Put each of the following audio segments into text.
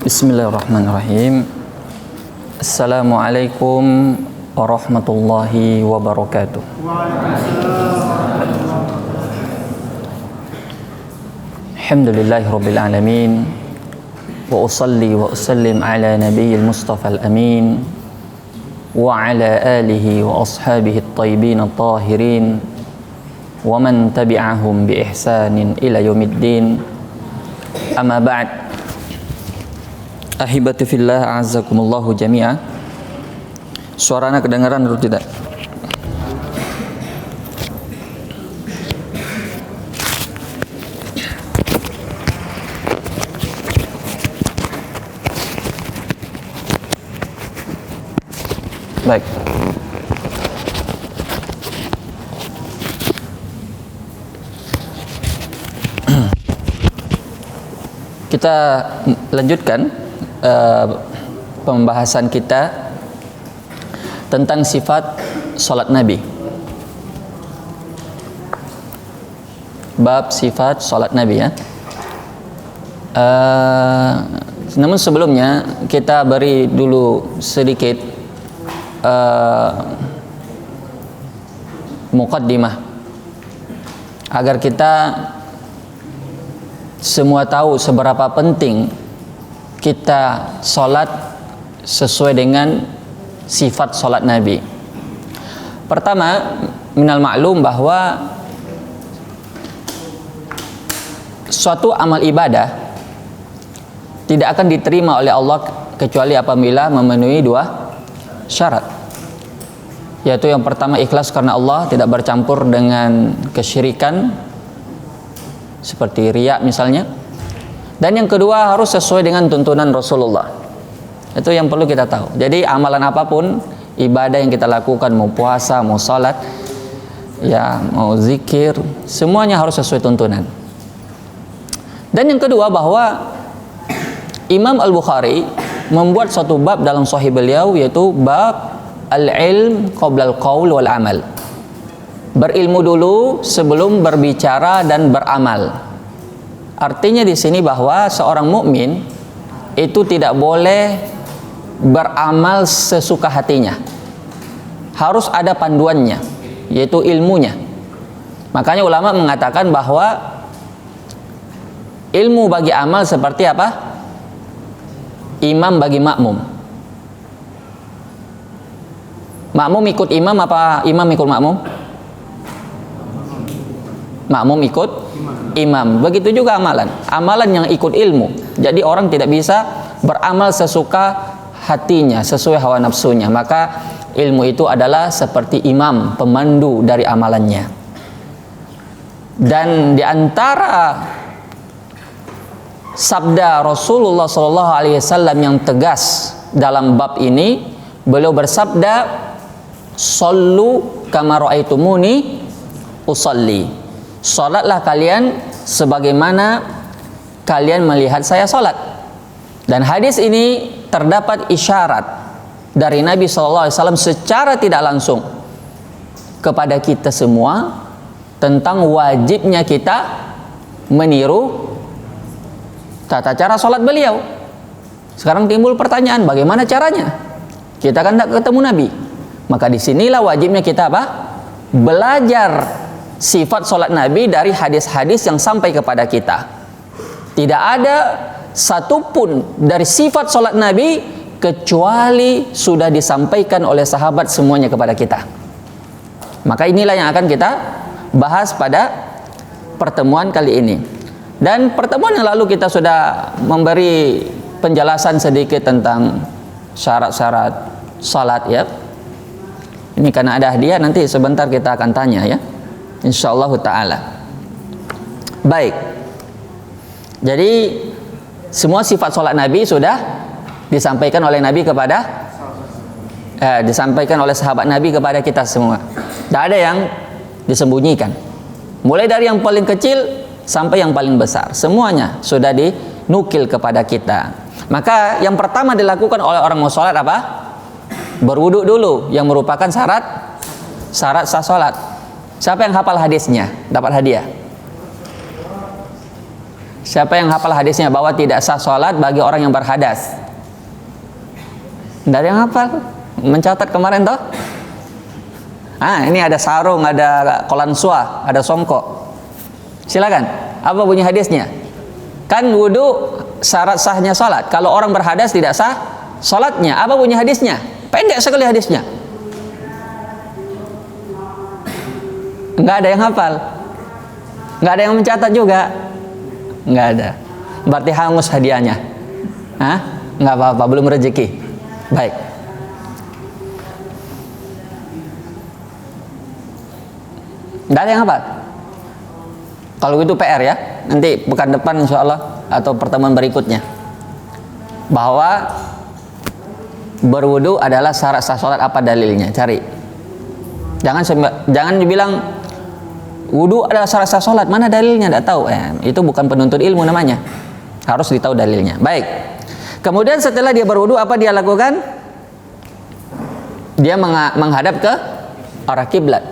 Bismillahirrahmanirrahim. Assalamualaikum warahmatullahi wabarakatuh. Alhamdulillahirabbil alamin. Wa usalli wa usallim ala nabiyil mustafa al-amin wa ala alihi wa ashabihi at-tayyibin at-tahirin wa man tabi'ahum bi ihsanin ila yaumiddin. Amma ba'd. Ahibati fillah, a'azzakumullahu jami'a. Suaranya kedengaran atau tidak? Baik. Kita lanjutkan pembahasan kita tentang sifat salat Nabi. Bab sifat salat Nabi, ya. Namun sebelumnya kita beri dulu sedikit muqaddimah agar kita semua tahu seberapa penting kita sholat sesuai dengan sifat sholat Nabi. Pertama, minal ma'lum bahwa suatu amal ibadah tidak akan diterima oleh Allah kecuali apabila memenuhi dua syarat, yaitu yang pertama ikhlas karena Allah, tidak bercampur dengan kesyirikan seperti riya misalnya. Dan yang kedua harus sesuai dengan tuntunan Rasulullah. Itu yang perlu kita tahu. Jadi amalan apapun, ibadah yang kita lakukan, mau puasa, mau salat, ya, mau zikir, semuanya harus sesuai tuntunan. Dan yang kedua bahwa Imam Al-Bukhari membuat suatu bab dalam Sahih beliau, yaitu bab al-ilm qabla al-qaul wal amal. Berilmu dulu sebelum berbicara dan beramal. Artinya di sini bahwa seorang mukmin itu tidak boleh beramal sesuka hatinya. Harus ada panduannya, yaitu ilmunya. Makanya ulama mengatakan bahwa ilmu bagi amal seperti apa? Imam bagi makmum. Makmum ikut imam apa imam ikut makmum? Makmum ikut imam. Begitu juga amalan. Amalan yang ikut ilmu. Jadi orang tidak bisa beramal sesuka hatinya, sesuai hawa nafsunya. Maka ilmu itu adalah seperti imam, pemandu dari amalannya. Dan di antara sabda Rasulullah SAW yang tegas dalam bab ini, beliau bersabda, "Shallu kama ra'aitumuni usalli." Salatlah kalian sebagaimana kalian melihat saya salat. Dan hadis ini terdapat isyarat dari Nabi SAW secara tidak langsung kepada kita semua tentang wajibnya kita meniru tata cara salat beliau. Sekarang timbul pertanyaan, bagaimana caranya? Kita kan tidak ketemu Nabi. Maka disinilah wajibnya kita apa? Belajar sifat sholat Nabi dari hadis-hadis yang sampai kepada kita. Tidak ada satupun dari sifat sholat Nabi kecuali sudah disampaikan oleh sahabat semuanya kepada kita. Maka inilah yang akan kita bahas pada pertemuan kali ini. Dan pertemuan yang lalu kita sudah memberi penjelasan sedikit tentang syarat-syarat sholat, ya. Ini karena ada hadiah, nanti sebentar kita akan tanya, ya, insyaallah ta'ala. Baik. Jadi semua sifat sholat Nabi sudah disampaikan oleh Nabi kepada disampaikan oleh sahabat Nabi kepada kita semua. Tidak ada yang disembunyikan. Mulai dari yang paling kecil sampai yang paling besar, semuanya sudah dinukil kepada kita. Maka yang pertama dilakukan oleh orang mau sholat apa? Berwuduk dulu, yang merupakan syarat sah sholat. Siapa yang hafal hadisnya dapat hadiah? Siapa yang hafal hadisnya bahwa tidak sah sholat bagi orang yang berhadas? Tidak ada yang hafal. Mencatat kemarin toh? Ini ada sarung, ada kolansua, ada songkok. Silakan. Apa bunyi hadisnya? Kan wudu syarat sahnya sholat. Kalau orang berhadas tidak sah sholatnya. Apa bunyi hadisnya? Pendek sekali hadisnya. Nggak ada yang hafal. Nggak ada yang mencatat juga. Nggak ada. Berarti hangus hadiahnya. Nggak apa-apa, belum rezeki. Baik. Nggak ada yang hafal. Kalau itu PR ya. Nanti pekan depan insya Allah atau pertemuan berikutnya. Bahwa berwudu adalah syarat sah sholat, apa dalilnya? Cari. Jangan dibilang wudu adalah syarat sah sholat, mana dalilnya? Tidak tahu. Itu bukan penuntut ilmu namanya. Harus ditahu dalilnya. Baik. Kemudian setelah dia berwudu, apa dia lakukan? Dia menghadap ke arah kiblat.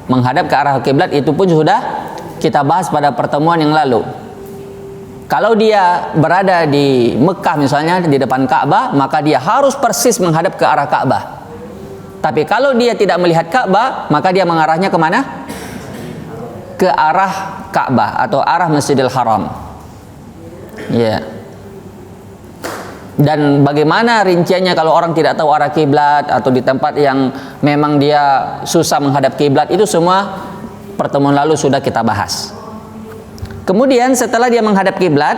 Menghadap ke arah kiblat itu pun sudah kita bahas pada pertemuan yang lalu. Kalau dia berada di Mekah misalnya di depan Ka'bah, maka dia harus persis menghadap ke arah Ka'bah. Tapi kalau dia tidak melihat Ka'bah, maka dia mengarahnya kemana? Ke arah Ka'bah atau arah Masjidil Haram. Ya. Dan bagaimana rinciannya kalau orang tidak tahu arah kiblat atau di tempat yang memang dia susah menghadap kiblat, itu semua pertemuan lalu sudah kita bahas. Kemudian setelah dia menghadap kiblat,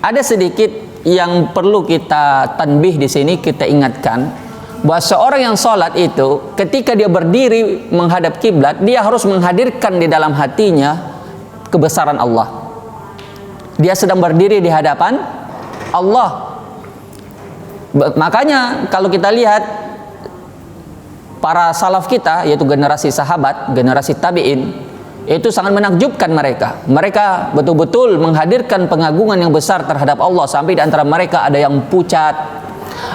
ada sedikit yang perlu kita tanbih di sini, kita ingatkan bahwa seorang yang sholat itu ketika dia berdiri menghadap kiblat, dia harus menghadirkan di dalam hatinya kebesaran Allah. Dia sedang berdiri di hadapan Allah. Makanya kalau kita lihat para salaf kita, yaitu generasi sahabat, generasi tabi'in, itu sangat menakjubkan mereka. Mereka betul-betul menghadirkan pengagungan yang besar terhadap Allah, sampai di antara mereka ada yang pucat,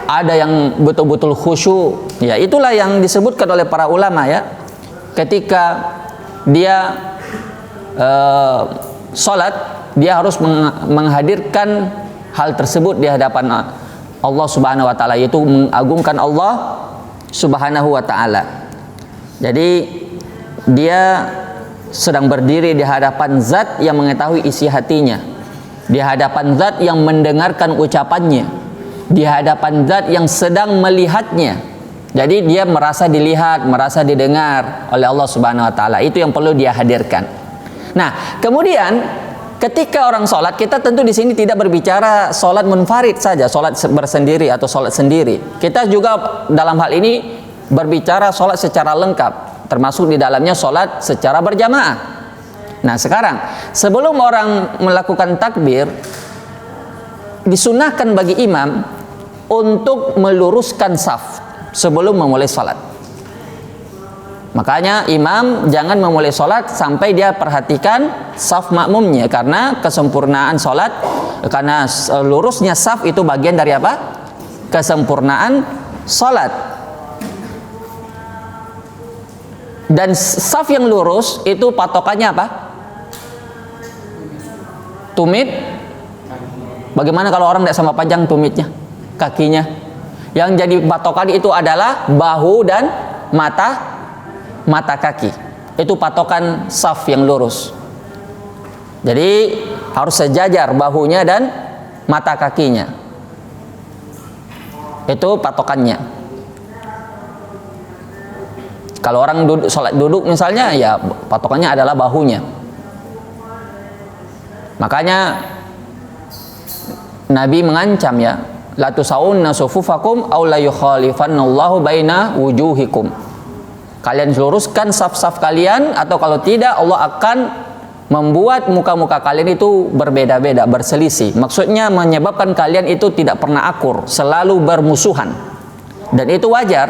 ada yang betul-betul khusyuk. Ya, itulah yang disebutkan oleh para ulama ya. Ketika dia sholat, dia harus menghadirkan hal tersebut di hadapan Allah Subhanahu wa taala, yaitu mengagungkan Allah Subhanahu wa taala. Jadi dia sedang berdiri di hadapan zat yang mengetahui isi hatinya, di hadapan zat yang mendengarkan ucapannya, di hadapan zat yang sedang melihatnya. Jadi dia merasa dilihat, merasa didengar oleh Allah Subhanahu wa taala. Itu yang perlu dia hadirkan. Nah, kemudian ketika orang sholat, kita tentu di sini tidak berbicara sholat munfarid saja, sholat bersendiri atau sholat sendiri. Kita juga dalam hal ini berbicara sholat secara lengkap, termasuk di dalamnya sholat secara berjamaah. Nah sekarang, sebelum orang melakukan takbir, disunahkan bagi imam untuk meluruskan saf sebelum memulai sholat. Makanya imam jangan memulai sholat sampai dia perhatikan saf makmumnya, karena kesempurnaan sholat, karena lurusnya saf itu bagian dari apa? Kesempurnaan sholat. Dan saf yang lurus itu patokannya apa? Tumit. Bagaimana kalau orang tidak sama panjang tumitnya, kakinya? Yang jadi patokan itu adalah bahu dan mata kaki. Itu patokan saf yang lurus. Jadi harus sejajar bahunya dan mata kakinya. Itu patokannya. Kalau orang sholat duduk misalnya, ya patokannya adalah bahunya. Makanya Nabi mengancam ya, la tusawunna sufufakum aw la yukhalifannallahu baina wujuhikum. Kalian luruskan saf-saf kalian, atau kalau tidak Allah akan membuat muka-muka kalian itu berbeda-beda, berselisih. Maksudnya menyebabkan kalian itu tidak pernah akur, selalu bermusuhan. Dan itu wajar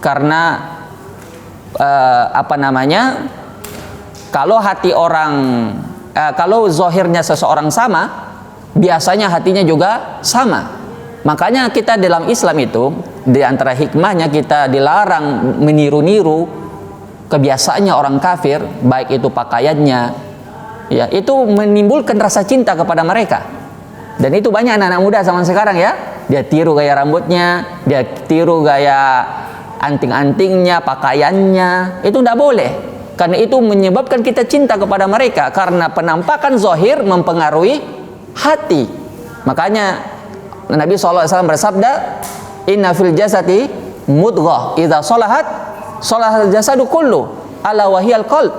karena kalau hati orang, kalau zahirnya seseorang sama, biasanya hatinya juga sama. Makanya kita dalam Islam itu, di antara hikmahnya kita dilarang meniru-niru kebiasaannya orang kafir, baik itu pakaiannya, Ya, itu menimbulkan rasa cinta kepada mereka. Dan itu banyak anak-anak muda zaman sekarang ya. Dia tiru gaya rambutnya, dia tiru gaya anting-antingnya, pakaiannya. Itu tidak boleh. Karena itu menyebabkan kita cinta kepada mereka. Karena penampakan zahir mempengaruhi hati. Makanya Nabi SAW bersabda, Inna fil jasadi mudghah, idza salahat salahal jasadu kullu, ala wahiyal qalb.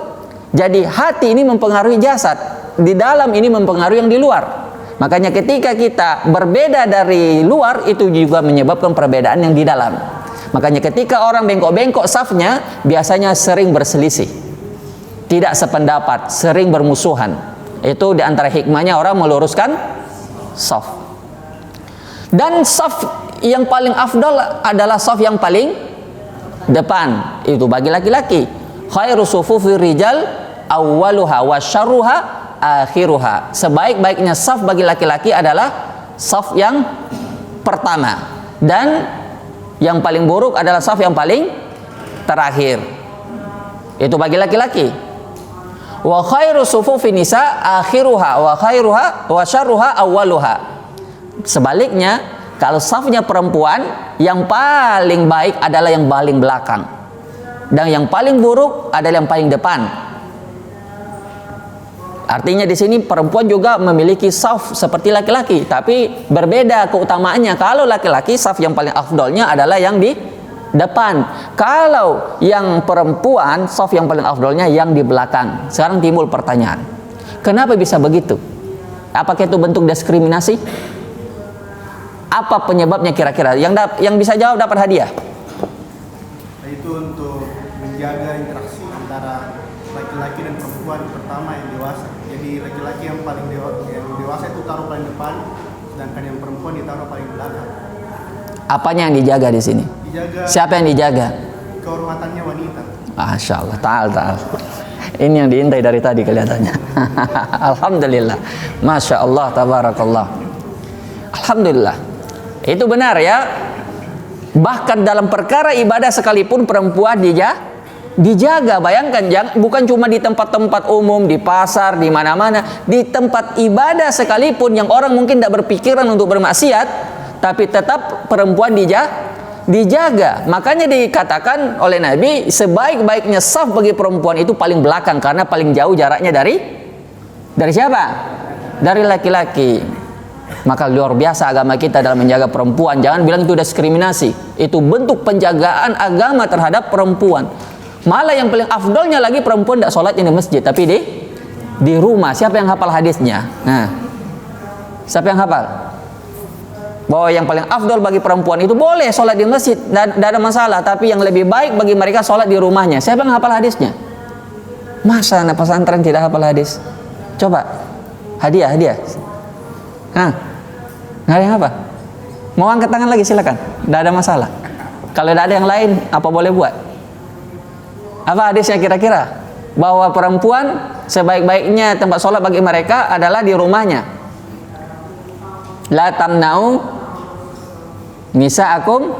Jadi hati ini mempengaruhi jasad, di dalam ini mempengaruhi yang di luar. Makanya ketika kita berbeda dari luar, itu juga menyebabkan perbedaan yang di dalam. Makanya ketika orang bengkok-bengkok safnya, biasanya sering berselisih, tidak sependapat, sering bermusuhan. Itu di antara hikmahnya orang meluruskan saf. Dan saf yang paling afdal adalah saf yang paling depan. Itu bagi laki-laki. Khairu sufufir rijal awwaluha wa syarruha akhiruha. Sebaik-baiknya saf bagi laki-laki adalah saf yang pertama, dan yang paling buruk adalah saf yang paling terakhir. Itu bagi laki-laki. Wa khairu sufufin nisa akhiruha wa khairuha wa syarruha awwaluha. Sebaliknya, kalau safnya perempuan, yang paling baik adalah yang paling belakang, dan yang paling buruk adalah yang paling depan. Artinya di sini perempuan juga memiliki saf seperti laki-laki, tapi berbeda keutamaannya. Kalau laki-laki, saf yang paling afdolnya adalah yang di depan. Kalau yang perempuan, saf yang paling afdolnya yang di belakang. Sekarang timbul pertanyaan, kenapa bisa begitu? Apakah itu bentuk diskriminasi? Apa penyebabnya kira-kira? Yang bisa jawab dapat hadiah. Itu untuk menjaga interaksi antara laki-laki dan perempuan, pertama yang dewasa. Jadi laki-laki yang paling dewasa itu taruh paling depan, sedangkan yang perempuan ditaruh paling belakang. Apanya yang dijaga di sini? Dijaga. Siapa yang dijaga? Kehormatannya wanita. Masya Allah, ta'al. Ini yang diintai dari tadi kelihatannya. Alhamdulillah. Masya Allah, tabarakallah. Alhamdulillah. Itu benar ya. Bahkan dalam perkara ibadah sekalipun perempuan dijaga. Bayangkan, bukan cuma di tempat-tempat umum, di pasar, di mana-mana, di tempat ibadah sekalipun yang orang mungkin tidak berpikiran untuk bermaksiat, tapi tetap perempuan dijaga. Makanya dikatakan oleh Nabi, sebaik-baiknya saf bagi perempuan itu paling belakang, karena paling jauh jaraknya dari siapa? Dari laki-laki. Maka luar biasa agama kita dalam menjaga perempuan. Jangan bilang itu diskriminasi. Itu bentuk penjagaan agama terhadap perempuan. Malah yang paling afdolnya lagi, perempuan tidak sholatnya di masjid, tapi di rumah. Siapa yang hafal hadisnya? Nah, siapa yang hafal? Bahwa yang paling afdol bagi perempuan itu boleh sholat di masjid, tidak ada masalah. Tapi yang lebih baik bagi mereka sholat di rumahnya. Siapa yang hafal hadisnya? Masa anak pesantren tidak hafal hadis? Coba hadiah. Nggak ada yang apa? Mau angkat tangan lagi silakan, tidak ada masalah. Kalau tidak ada yang lain, apa boleh buat? Apa hadisnya kira-kira? Bahwa perempuan sebaik-baiknya tempat sholat bagi mereka adalah di rumahnya. La tamna'u nisa'akum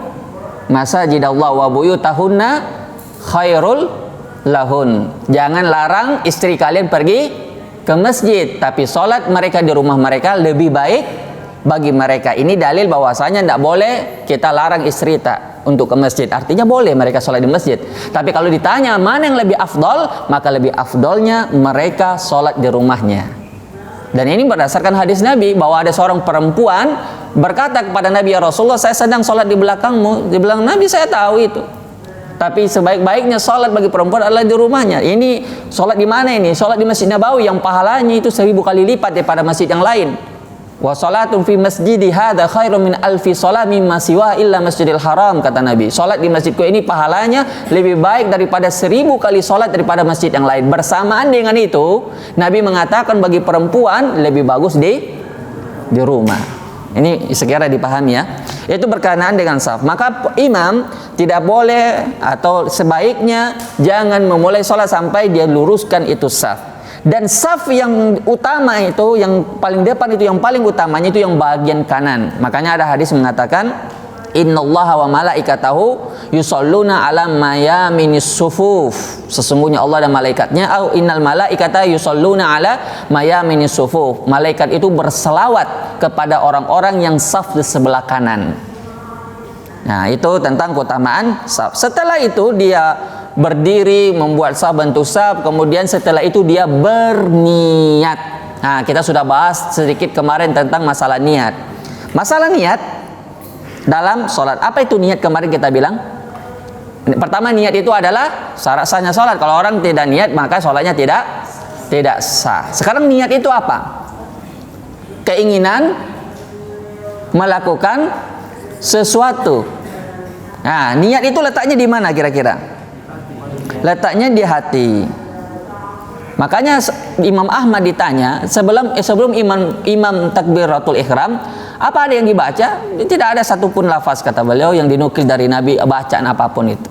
masajidallah wa buyutahunna khairul lahun. Jangan larang istri kalian pergi ke masjid, tapi sholat mereka di rumah mereka lebih baik bagi mereka. Ini dalil bahwasanya tidak boleh kita larang istri untuk ke masjid. Artinya boleh mereka sholat di masjid. Tapi kalau ditanya mana yang lebih afdol, maka lebih afdolnya mereka sholat di rumahnya. Dan ini berdasarkan hadis Nabi, bahwa ada seorang perempuan berkata kepada Nabi, ya Rasulullah, saya sedang sholat di belakangmu. Dia bilang, Nabi saya tahu itu, tapi sebaik-baiknya sholat bagi perempuan adalah di rumahnya. Ini sholat di mana ini? Sholat di Masjid Nabawi yang pahalanya itu 1000 kali lipat daripada masjid yang lain. Wa sholatun fi masjidi hadza khairum min alfi sholat mimma siwa illa masjidil haram, kata Nabi. Sholat di masjidku ini pahalanya lebih baik daripada 1000 kali sholat daripada masjid yang lain. Bersamaan dengan itu, Nabi mengatakan bagi perempuan lebih bagus di rumah. Ini sekira dipahami ya. Itu berkenaan dengan saf. Maka imam tidak boleh, atau sebaiknya jangan memulai sholat sampai dia luruskan itu saf. Dan saf yang utama itu, yang paling depan itu, yang paling utamanya itu yang bagian kanan. Makanya ada hadis mengatakan, Innallaha wa malaikatahu yusholluna ala mayaminis sufuf. Sesungguhnya Allah dan malaikatnya, au innal malaikata yusholluna ala mayaminis sufuf. Malaikat itu berselawat kepada orang-orang yang saf di sebelah kanan. Nah, itu tentang keutamaan saf. Setelah itu dia berdiri membuat saf, bentuk saf, kemudian setelah itu dia berniat. Nah, kita sudah bahas sedikit kemarin tentang masalah niat. Masalah niat dalam sholat. Apa itu niat kemarin kita bilang? Pertama, niat itu adalah syarat sahnya sholat. Kalau orang tidak niat maka sholatnya tidak sah. Sekarang niat itu apa? Keinginan melakukan sesuatu. Nah, niat itu letaknya di mana kira-kira? Letaknya di hati. Makanya Imam Ahmad ditanya sebelum imam takbiratul ihram, apa ada yang dibaca? Tidak ada satupun lafaz, kata beliau, yang dinukil dari Nabi bacaan apapun itu.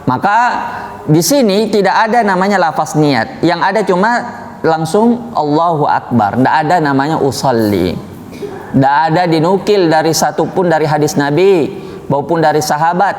Maka di sini tidak ada namanya lafaz niat. Yang ada cuma langsung Allahu Akbar. Tidak ada namanya usolli. Tidak ada dinukil dari satupun dari hadis Nabi maupun dari sahabat,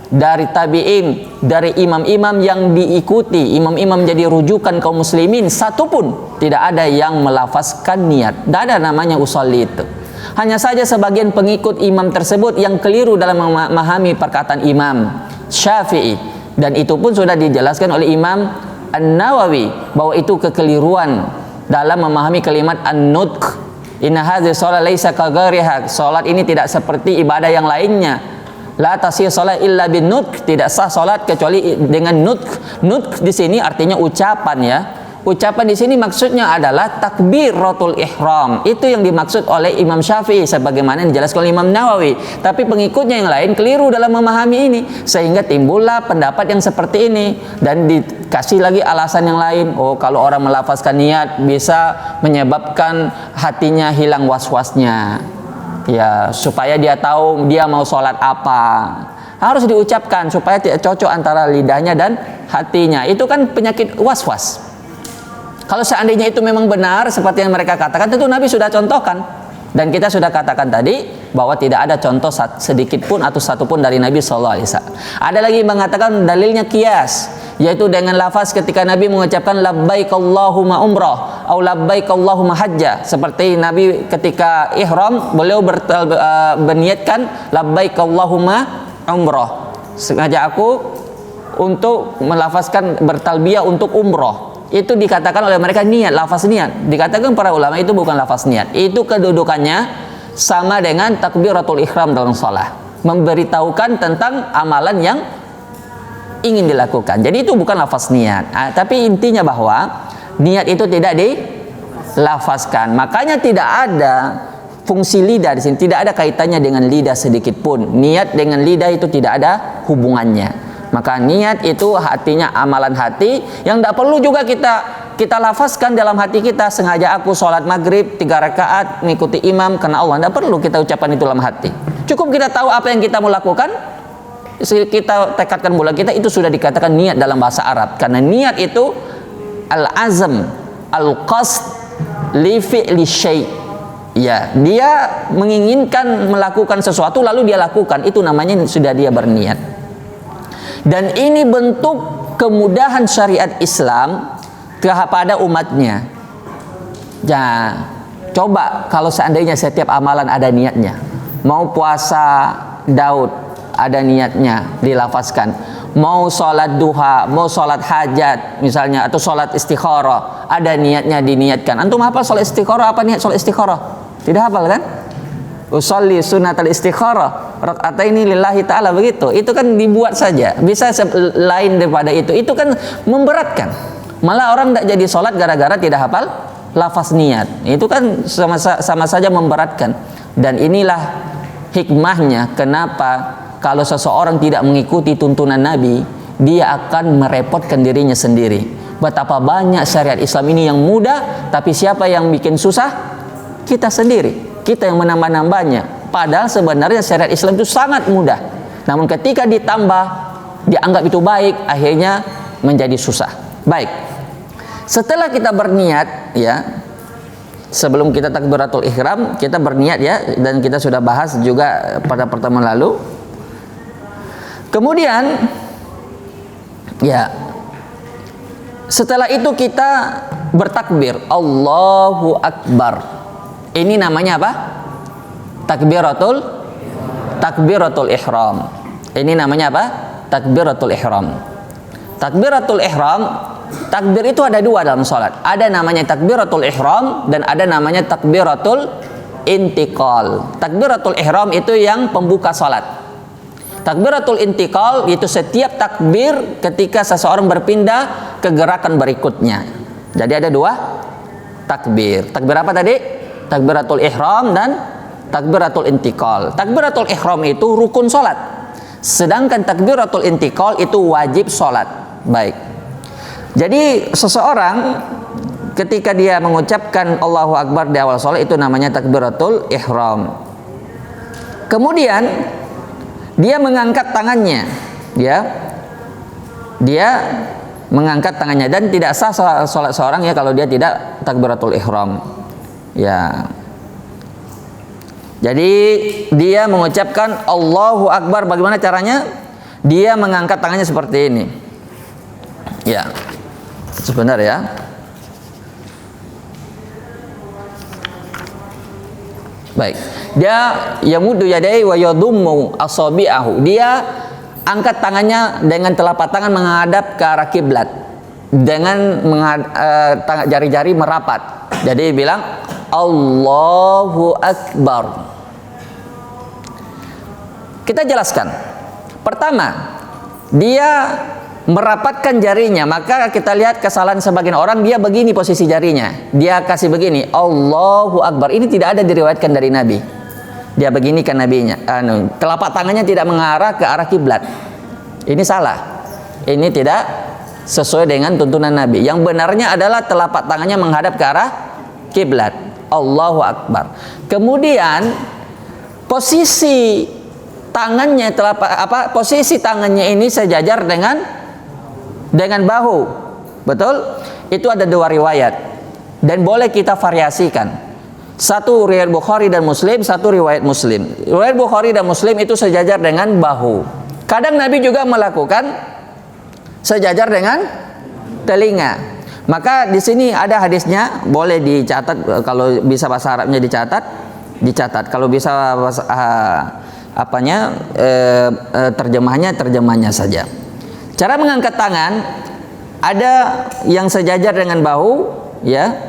dari tabi'in, dari imam-imam yang diikuti, imam-imam jadi rujukan kaum muslimin, satupun tidak ada yang melafazkan niat. Tidak ada namanya usolli itu. Hanya saja sebagian pengikut imam tersebut yang keliru dalam memahami perkataan Imam Syafi'i, dan itu pun sudah dijelaskan oleh Imam An-Nawawi bahwa itu kekeliruan dalam memahami kalimat an-nutq. Inna hadhihi shalah laisa kaghairiha. Salat ini tidak seperti ibadah yang lainnya. La tasih salat illa bin nutq, tidak sah salat kecuali dengan nutq. Nutq di sini artinya ucapan, ya. Ucapan di sini maksudnya adalah takbiratul ihram. Itu yang dimaksud oleh Imam Syafi'i sebagaimana dijelaskan oleh Imam Nawawi. Tapi pengikutnya yang lain keliru dalam memahami ini, sehingga timbullah pendapat yang seperti ini dan dikasih lagi alasan yang lain. Oh, kalau orang melafazkan niat bisa menyebabkan hatinya hilang was-wasnya. Ya, supaya dia tahu dia mau sholat apa, harus diucapkan supaya tidak cocok antara lidahnya dan hatinya. Itu kan penyakit was-was. Kalau seandainya itu memang benar seperti yang mereka katakan, tentu Nabi sudah contohkan. Dan kita sudah katakan tadi bahwa tidak ada contoh sedikit pun atau satu pun dari Nabi SAW. Ada lagi mengatakan dalilnya qiyas, yaitu dengan lafaz ketika Nabi mengucapkan labbaik Allahumma umrah atau labbaik Allahumma hajjah. Seperti Nabi ketika ihram, beliau berniatkan labbaik Allahumma umrah. Sengaja aku untuk melafazkan bertalbiyah untuk umrah. Itu dikatakan oleh mereka niat, lafaz niat. Dikatakan para ulama itu bukan lafaz niat. Itu kedudukannya sama dengan takbiratul ihram dalam shalah. Memberitahukan tentang amalan yang ingin dilakukan. Jadi itu bukan lafaz niat. Tapi intinya bahwa niat itu tidak dilafazkan. Makanya tidak ada fungsi lidah di sini. Tidak ada kaitannya dengan lidah sedikit pun. Niat dengan lidah itu tidak ada hubungannya. Maka niat itu hatinya amalan hati yang tidak perlu juga kita lafazkan dalam hati kita. Sengaja aku sholat maghrib 3 rakaat mengikuti imam karena Allah. Tidak perlu kita ucapkan itu dalam hati. Cukup kita tahu apa yang kita mau lakukan, kita tekadkan bulan kita, itu sudah dikatakan niat dalam bahasa Arab. Karena niat itu al-azm, al-qasd li fi'li syai'. Ya, dia menginginkan melakukan sesuatu lalu dia lakukan. Itu namanya sudah dia berniat. Dan ini bentuk kemudahan syariat Islam kepada umatnya. Ya, coba kalau seandainya setiap amalan ada niatnya. Mau puasa Daud ada niatnya dilafazkan. Mau sholat duha, mau sholat hajat misalnya, atau sholat istikharah ada niatnya diniatkan. Antum hafal sholat istikharah? Apa niat sholat istikharah? Tidak hafal kan? Usolli sunnatal istikharah raka'ataini lillahi ta'ala, begitu. Itu kan dibuat saja. Bisa lain daripada itu. Itu kan memberatkan. Malah orang tidak jadi sholat gara-gara tidak hafal lafaz niat. Itu kan sama saja memberatkan. Dan inilah hikmahnya kenapa kalau seseorang tidak mengikuti tuntunan Nabi, dia akan merepotkan dirinya sendiri. Betapa banyak syariat Islam ini yang mudah, tapi siapa yang bikin susah? Kita sendiri. Kita yang menambah-nambahnya. Padahal sebenarnya syariat Islam itu sangat mudah. Namun ketika ditambah, dianggap itu baik, akhirnya menjadi susah. Baik. Setelah kita berniat, ya, sebelum kita takbiratul ihram, kita berniat ya, dan kita sudah bahas juga pada pertemuan lalu. Kemudian ya, setelah itu kita bertakbir Allahu Akbar. Ini namanya apa? Takbiratul ihram. Ini namanya apa? Takbiratul ihram. Takbiratul ihram, takbir itu ada dua dalam salat. Ada namanya takbiratul ihram dan ada namanya takbiratul intiqal. Takbiratul ihram itu yang pembuka salat. Takbiratul intiqal itu setiap takbir ketika seseorang berpindah ke gerakan berikutnya. Jadi ada dua takbir. Takbir apa tadi? Takbiratul ihram dan takbiratul intiqal. Takbiratul ihram itu rukun salat. Sedangkan takbiratul intiqal itu wajib salat. Baik. Jadi seseorang ketika dia mengucapkan Allahu Akbar di awal salat itu namanya takbiratul ihram. Kemudian dia mengangkat tangannya, ya. Dia mengangkat tangannya, dan tidak sah salat seorang ya kalau dia tidak takbiratul ihram. Ya. Jadi dia mengucapkan Allahu Akbar, bagaimana caranya? Dia mengangkat tangannya seperti ini. Ya. Sebentar ya. Baik. Dia yamudu yadai wa yadummu asabi'ahu. Dia angkat tangannya dengan telapak tangan menghadap ke arah kiblat. Dengan jari-jari merapat. Jadi bilang Allahu Akbar. Kita jelaskan. Pertama, dia merapatkan jarinya, maka kita lihat kesalahan sebagian orang, dia begini posisi jarinya. Dia kasih begini, Allahu Akbar. Ini tidak ada diriwayatkan dari Nabi. Dia begini kan nabinya. Telapak tangannya tidak mengarah ke arah kiblat. Ini salah. Ini tidak sesuai dengan tuntunan Nabi. Yang benarnya adalah telapak tangannya menghadap ke arah kiblat. Allahu Akbar. Kemudian posisi tangannya posisi tangannya ini sejajar dengan bahu. Betul? Itu ada dua riwayat dan boleh kita variasikan. Satu riwayat Bukhari dan Muslim, satu riwayat Muslim. Riwayat Bukhari dan Muslim itu sejajar dengan bahu. Kadang Nabi juga melakukan sejajar dengan telinga. Maka di sini ada hadisnya, boleh dicatat, kalau bisa bahasa Arabnya dicatat. Kalau bisa bahasa terjemahnya saja. Cara mengangkat tangan ada yang sejajar dengan bahu, ya.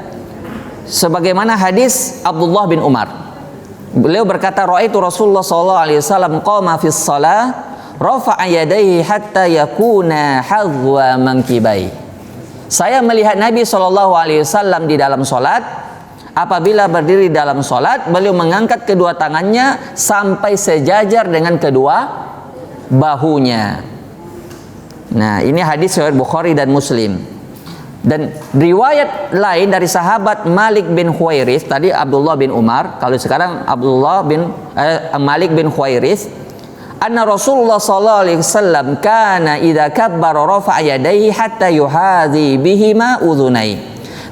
Sebagaimana hadis Abdullah bin Umar. Beliau berkata, "Ra'aitu Rasulullah sallallahu alaihi wasallam qama fi shalah, rafa'a yadayhi hatta yakuna hadwa mankibai." Saya melihat Nabi sallallahu alaihi wasallam di dalam salat. Apabila berdiri dalam salat, beliau mengangkat kedua tangannya sampai sejajar dengan kedua bahunya. Nah, ini hadis riwayat Bukhari dan Muslim. Dan riwayat lain dari sahabat Malik bin Huwairis, tadi Abdullah bin Umar, kalau sekarang Malik bin Huwairis, anna Rasulullah sallallahu alaihi wasallam kana idza kabbara rafa'a yadayhi hatta yuhadhi bihima udhunai.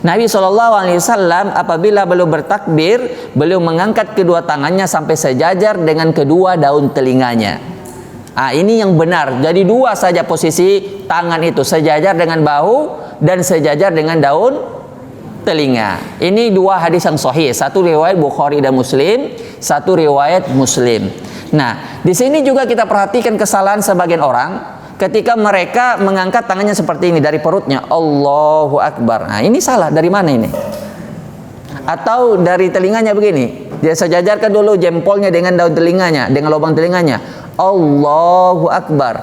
Nabi sallallahu alaihi wasallam apabila beliau bertakbir, beliau mengangkat kedua tangannya sampai sejajar dengan kedua daun telinganya. Ini yang benar. Jadi dua saja posisi tangan itu, sejajar dengan bahu dan sejajar dengan daun telinga. Ini dua hadis yang sahih. Satu riwayat Bukhari dan Muslim, satu riwayat Muslim. Nah, di sini juga kita perhatikan kesalahan sebagian orang ketika mereka mengangkat tangannya seperti ini dari perutnya, Allahu Akbar. Nah, ini salah. Dari mana ini? Atau dari telinganya begini. Dia sejajarkan dulu jempolnya dengan daun telinganya, dengan lubang telinganya. Allahu Akbar.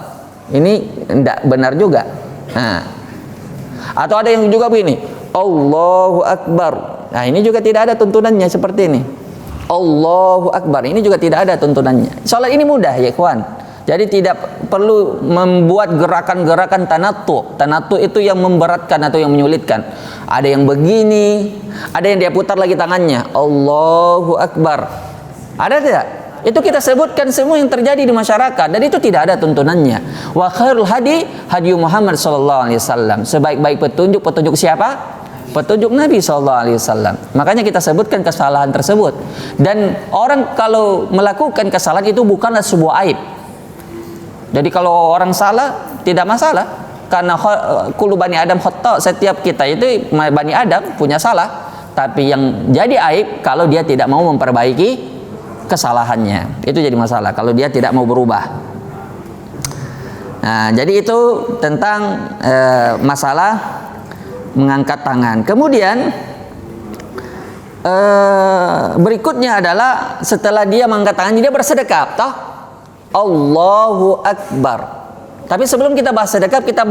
Ini tidak benar juga. Nah. Atau ada yang juga begini, Allahu Akbar. Nah, ini juga tidak ada tuntunannya seperti ini. Allahu Akbar. Ini juga tidak ada tuntunannya. Salat ini mudah ya kawan. Jadi tidak perlu membuat gerakan-gerakan tanattu. Tanattu itu yang memberatkan atau yang menyulitkan. Ada yang begini, ada yang dia putar lagi tangannya. Allahu Akbar. Ada tidak? Itu kita sebutkan semua yang terjadi di masyarakat dan itu tidak ada tuntunannya. Wa khairul hadi Muhammad sallallahu alaihi wasallam. Sebaik-baik petunjuk siapa? petunjuk Nabi SAW. Makanya kita sebutkan kesalahan tersebut. Dan orang kalau melakukan kesalahan itu bukanlah sebuah aib. Jadi kalau orang salah tidak masalah, karena kullu bani Adam khata', setiap kita itu bani Adam punya salah. Tapi yang jadi aib kalau dia tidak mau memperbaiki kesalahannya. Itu jadi masalah kalau dia tidak mau berubah. Nah, jadi itu tentang masalah mengangkat tangan. Kemudian berikutnya adalah setelah dia mengangkat tangan dia bersedekap, toh Allahu Akbar. Tapi sebelum kita bahas sedekap, kita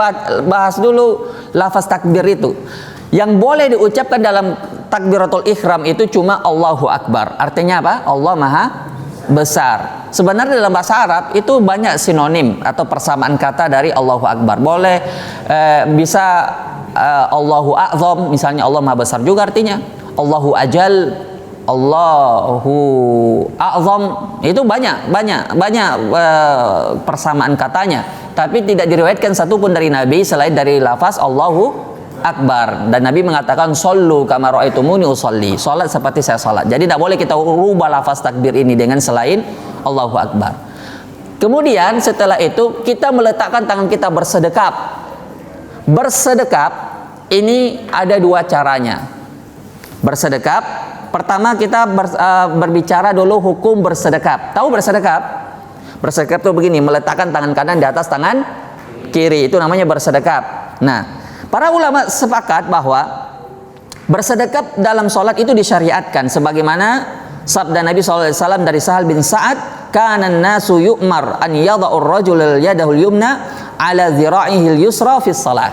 bahas dulu lafaz takbir itu. Yang boleh diucapkan dalam takbiratul ihram itu cuma Allahu Akbar. Artinya apa? Allah Maha Besar. Sebenarnya dalam bahasa Arab itu banyak sinonim atau persamaan kata dari Allahu Akbar. Boleh bisa Allahu A'zam, misalnya Allah Maha Besar juga artinya. Allahu Ajal, Allahu A'zam, itu banyak persamaan katanya. Tapi tidak diriwayatkan satupun dari Nabi selain dari lafaz Allahu Akbar. Dan Nabi mengatakan shollu kama ra'aitumuni usolli, salat seperti saya salat. Jadi tidak boleh kita rubah lafaz takbir ini dengan selain Allahu Akbar. Kemudian setelah itu kita meletakkan tangan kita bersedekap. Bersedekap ini ada dua caranya. Bersedekap, pertama kita berbicara dulu hukum bersedekap. Tahu bersedekap? Bersedekap itu begini, meletakkan tangan kanan di atas tangan kiri, itu namanya bersedekap. Nah, para ulama sepakat bahwa bersedekap dalam sholat itu disyariatkan sebagaimana sabda Nabi SAW dari Sahal bin Sa'ad, kana nasu yu'mar an yada'ur rajulul yadahul yumna ala zira'ihil yusra fis salat.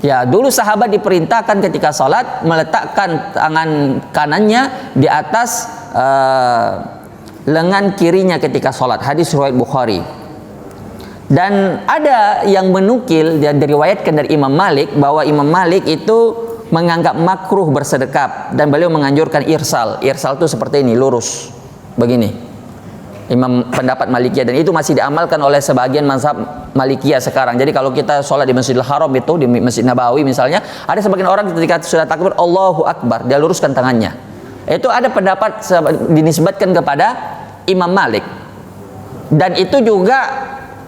Ya, dulu sahabat diperintahkan ketika salat meletakkan tangan kanannya di atas lengan kirinya ketika salat. Hadis riwayat Bukhari. Dan ada yang menukil dan diriwayatkan dari Imam Malik bahwa Imam Malik itu menganggap makruh bersedekap dan beliau menganjurkan irsal. Irsal itu seperti ini, lurus begini. Imam pendapat Malikiyah, dan itu masih diamalkan oleh sebagian mazhab Malikiyah sekarang. Jadi kalau kita sholat di Masjidil Haram itu, di Masjid Nabawi misalnya, ada sebagian orang ketika sudah takbir Allahu Akbar, dia luruskan tangannya. Itu ada pendapat dinisbatkan kepada Imam Malik. Dan itu juga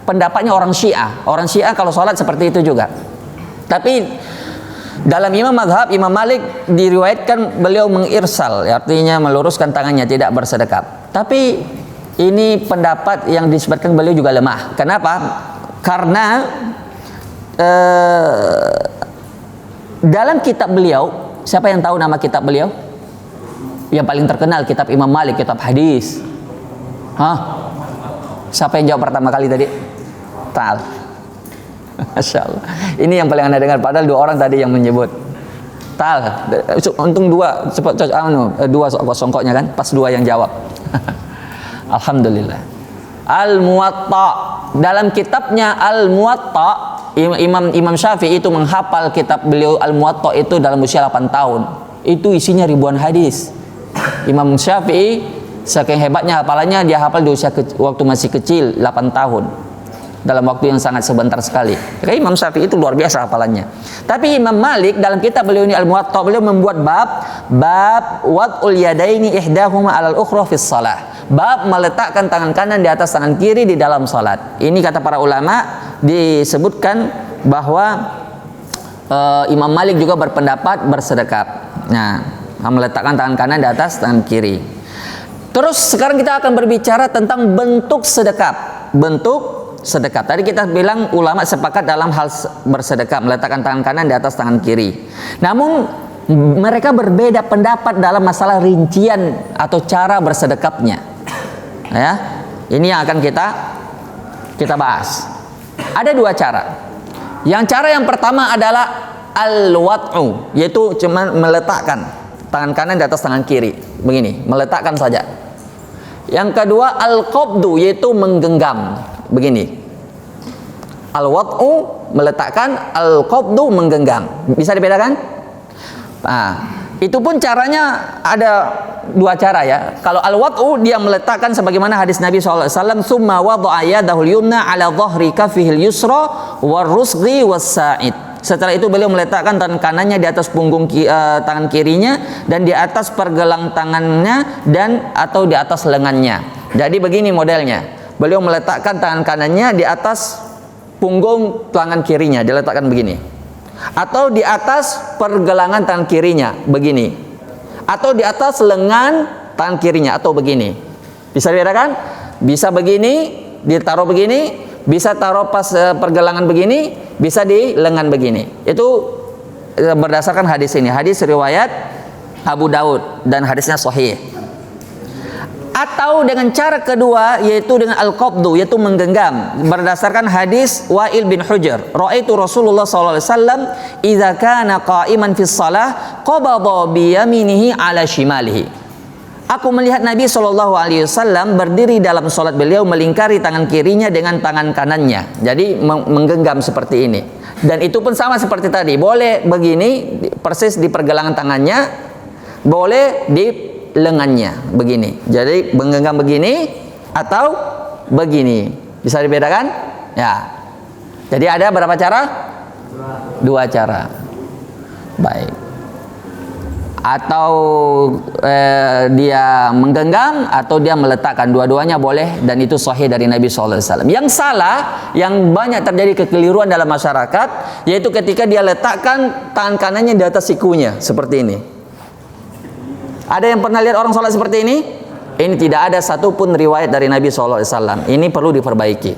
pendapatnya orang Syiah. Orang Syiah kalau sholat seperti itu juga. Tapi dalam mazhab Imam Malik diriwayatkan beliau mengirsal, artinya meluruskan tangannya, tidak bersedekap. Tapi ini pendapat yang disebutkan beliau juga lemah. Kenapa? Karena dalam kitab beliau, siapa yang tahu nama kitab beliau? Yang paling terkenal kitab Imam Malik, kitab hadis. Hah? Siapa yang jawab pertama kali tadi? Tal. Masya Allah. Ini yang paling anda dengar. Padahal dua orang tadi yang menyebut. Tal. Untung dua songkoknya kan. Pas dua yang jawab. Alhamdulillah. Al-Muwatta, dalam kitabnya Al-Muwatta, Imam Syafi'i itu menghafal kitab beliau Al-Muwatta itu dalam usia 8 tahun. Itu isinya ribuan hadis. Imam Syafi'i saking hebatnya hafalannya, dia hafal di usia waktu masih kecil 8 tahun. Dalam waktu yang sangat sebentar sekali. Jadi Imam Syafi'i itu luar biasa hafalannya. Tapi Imam Malik dalam kitab beliau ini Al-Muwatta, beliau membuat bab wad'ul yadaini ihdahuma 'alal ukhra fis shalah. Bab meletakkan tangan kanan di atas tangan kiri di dalam salat. Ini kata para ulama disebutkan bahwa Imam Malik juga berpendapat bersedekap. Nah, meletakkan tangan kanan di atas tangan kiri. Terus sekarang kita akan berbicara tentang bentuk sedekap. Bentuk sedekap. Tadi kita bilang ulama sepakat dalam hal bersedekap, meletakkan tangan kanan di atas tangan kiri. Namun mereka berbeda pendapat dalam masalah rincian atau cara bersedekapnya. Ya, ini yang akan kita bahas. Ada dua cara. Yang cara yang pertama adalah al-wad'u, yaitu cuma meletakkan tangan kanan di atas tangan kiri, begini, meletakkan saja. Yang kedua al-qabdu, yaitu menggenggam, begini. Al-wad'u meletakkan, al-qabdu menggenggam. Bisa dibedakan? Nah, itu pun caranya ada dua cara ya. Kalau al-wad'u dia meletakkan sebagaimana hadis Nabi SAW, summa wada'a yadahul yumna ala dhahri kafihil yusra warusghi wassa'id. Setelah itu beliau meletakkan tangan kanannya di atas punggung tangan kirinya dan di atas pergelang tangannya dan atau di atas lengannya. Jadi begini modelnya. Beliau meletakkan tangan kanannya di atas punggung tangan kirinya, diletakkan begini. Atau di atas pergelangan tangan kirinya, begini. Atau di atas lengan tangan kirinya atau begini. Bisa dibedakan? Bisa begini, ditaruh begini. Bisa taruh pas pergelangan begini, bisa di lengan begini. Itu berdasarkan hadis ini. Hadis riwayat Abu Daud dan hadisnya sahih. Atau dengan cara kedua yaitu dengan al-qabdu, yaitu menggenggam. Berdasarkan hadis Wa'il bin Hujr, ra'aitu Rasulullah sallallahu alaihi wasallam idza kana qa'iman fi shalah qabada bi yaminihi ala shimalihi. Aku melihat Nabi SAW berdiri dalam sholat beliau melingkari tangan kirinya dengan tangan kanannya. Jadi menggenggam seperti ini. Dan itu pun sama seperti tadi. Boleh begini, persis di pergelangan tangannya. Boleh di lengannya, begini. Jadi menggenggam begini atau begini. Bisa dibedakan? Ya. Jadi ada berapa cara? Dua cara. Baik. Atau dia menggenggam atau dia meletakkan, dua-duanya boleh dan itu sahih dari Nabi SAW. Yang salah, yang banyak terjadi kekeliruan dalam masyarakat, yaitu ketika dia letakkan tangan kanannya di atas sikunya seperti ini. Ada yang pernah lihat orang sholat seperti ini? Ini tidak ada satupun riwayat dari Nabi SAW. Ini perlu diperbaiki.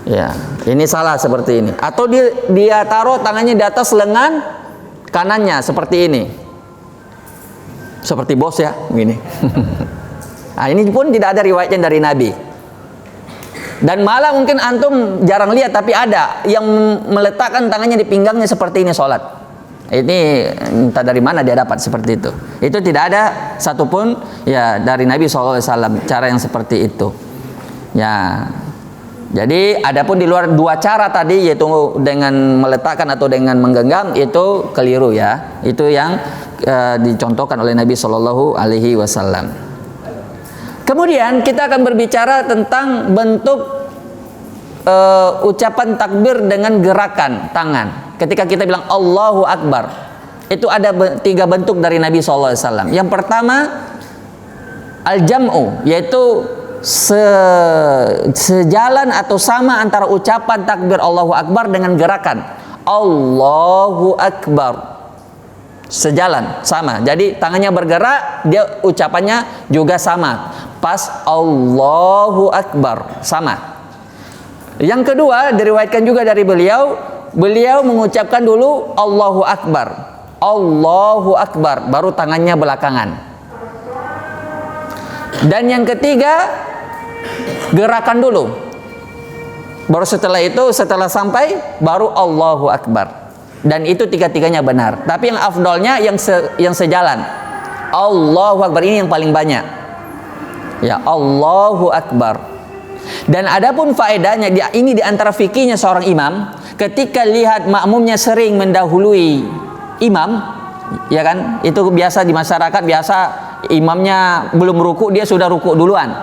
Ya, ini salah seperti ini. Atau dia taruh tangannya di atas lengan kanannya seperti ini. Seperti bos ya, gini. Nah, ini pun tidak ada riwayatnya dari Nabi. Dan malah mungkin antum jarang lihat, tapi ada yang meletakkan tangannya di pinggangnya seperti ini sholat. Ini entah dari mana dia dapat seperti itu. Itu tidak ada satupun ya dari Nabi SAW cara yang seperti itu. Ya. Jadi adapun di luar dua cara tadi, yaitu dengan meletakkan atau dengan menggenggam, itu keliru ya. Itu yang dicontohkan oleh Nabi Shallallahu Alaihi Wasallam. Kemudian kita akan berbicara tentang bentuk ucapan takbir dengan gerakan tangan. Ketika kita bilang Allahu Akbar, itu ada tiga bentuk dari Nabi Shallallahu Alaihi Wasallam. Yang pertama al-jam'u, yaitu sejalan atau sama antara ucapan takbir Allahu Akbar dengan gerakan Allahu Akbar. Sejalan, sama. Jadi tangannya bergerak, dia ucapannya juga sama. Pas Allahu Akbar, sama. Yang kedua diriwayatkan juga dari beliau mengucapkan dulu Allahu Akbar. Allahu Akbar, baru tangannya belakangan. Dan yang ketiga gerakan dulu. Baru setelah itu, setelah sampai baru Allahu Akbar. Dan itu tiga-tiganya benar. Tapi yang afdolnya yang sejalan. Allahu Akbar, ini yang paling banyak. Ya, Allahu Akbar. Dan adapun faedahnya, ini di antara fikihnya seorang imam, ketika lihat makmumnya sering mendahului imam, ya kan? Itu biasa di masyarakat, biasa imamnya belum ruku, dia sudah ruku duluan.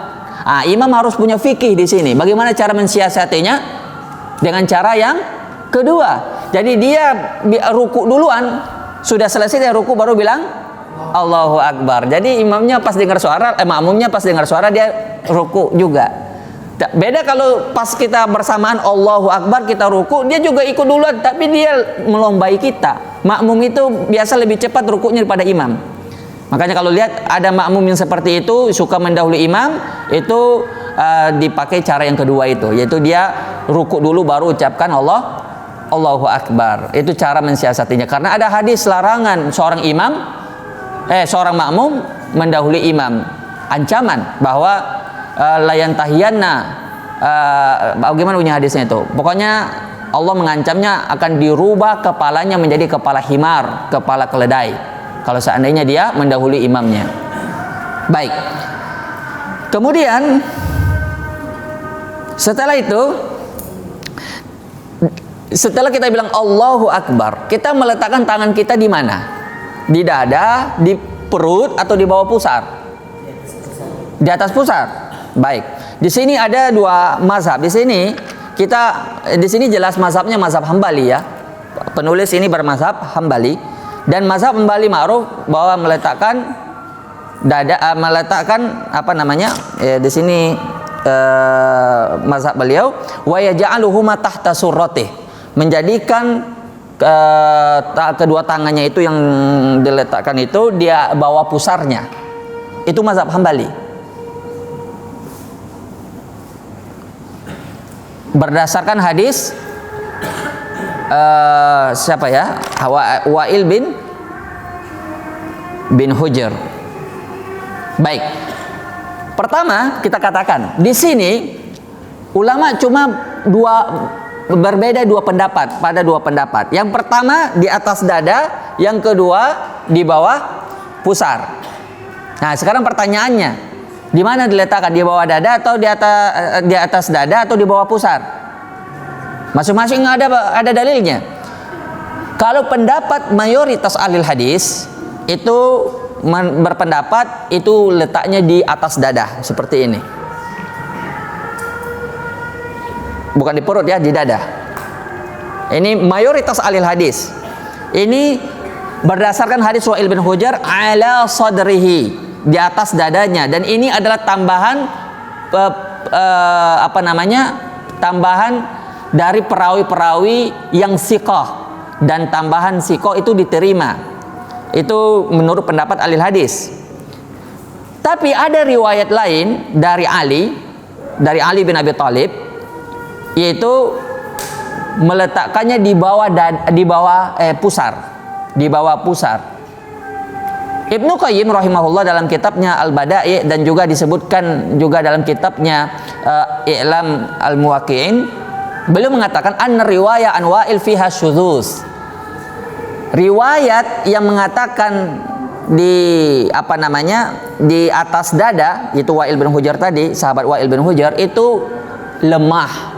Nah, imam harus punya fikih di sini. Bagaimana cara mensiasatinya? Dengan cara yang kedua. Jadi dia ruku duluan, sudah selesai dia ruku baru bilang Allahu Akbar. Jadi imamnya pas dengar suara, makmumnya pas dengar suara dia ruku juga. Beda kalau pas kita bersamaan Allahu Akbar kita ruku, dia juga ikut duluan, tapi dia melombai kita. Makmum itu biasa lebih cepat rukunya daripada imam. Makanya kalau lihat ada makmum yang seperti itu, suka mendahului imam, itu dipakai cara yang kedua itu, yaitu dia ruku dulu baru ucapkan Allahu Akbar. Itu cara mensiasatinya. Karena ada hadis larangan seorang makmum mendahului imam. Ancaman bahwa layantahiyanna, bagaimana punya hadisnya itu? Pokoknya Allah mengancamnya akan dirubah kepalanya menjadi kepala himar, kepala keledai, kalau seandainya dia mendahului imamnya. Baik. Kemudian setelah itu, setelah kita bilang Allahu Akbar, kita meletakkan tangan kita di mana? Di dada, di perut, atau di bawah pusar? Di atas pusar. Baik. Di sini ada dua mazhab. Di sini jelas mazhabnya mazhab Hambali ya. penulis ini bermazhab Hambali, dan mazhab Hambali ma'ruf bahwa meletakkan apa namanya di sini mazhab beliau wa yaj'aluhuma tahta surratih, menjadikan kedua tangannya itu yang diletakkan itu dia bawa pusarnya. Itu mazhab Hambali. Berdasarkan hadis siapa ya? Wa'il bin Hujr. Baik. Pertama kita katakan di sini ulama cuma berbeda dua pendapat. Yang pertama di atas dada, yang kedua di bawah pusar. Nah, sekarang pertanyaannya, di mana diletakkan, di bawah dada atau di atas dada atau di bawah pusar? Masing-masing ada dalilnya. Kalau pendapat mayoritas ahli hadis itu berpendapat itu letaknya di atas dada seperti ini. Bukan di perut ya, di dada. Ini mayoritas ahli hadis. Ini berdasarkan hadis Wa'il bin Hujr ala sadrihi, di atas dadanya, dan ini adalah tambahan tambahan dari perawi-perawi yang siqah, dan tambahan siqah itu diterima. Itu menurut pendapat ahli hadis. Tapi ada riwayat lain dari Ali bin Abi Thalib, yaitu meletakkannya di bawah pusar. Ibnu Qayyim rahimahullah dalam kitabnya Al-Bada'i, dan juga disebutkan juga dalam kitabnya I'lam Al-Muwaqqi'in, beliau mengatakan anna riwayah an Wa'il fiha syudzuz. Riwayat yang mengatakan di atas dada, itu Wa'il bin Hujr tadi, sahabat Wa'il bin Hujr, itu lemah.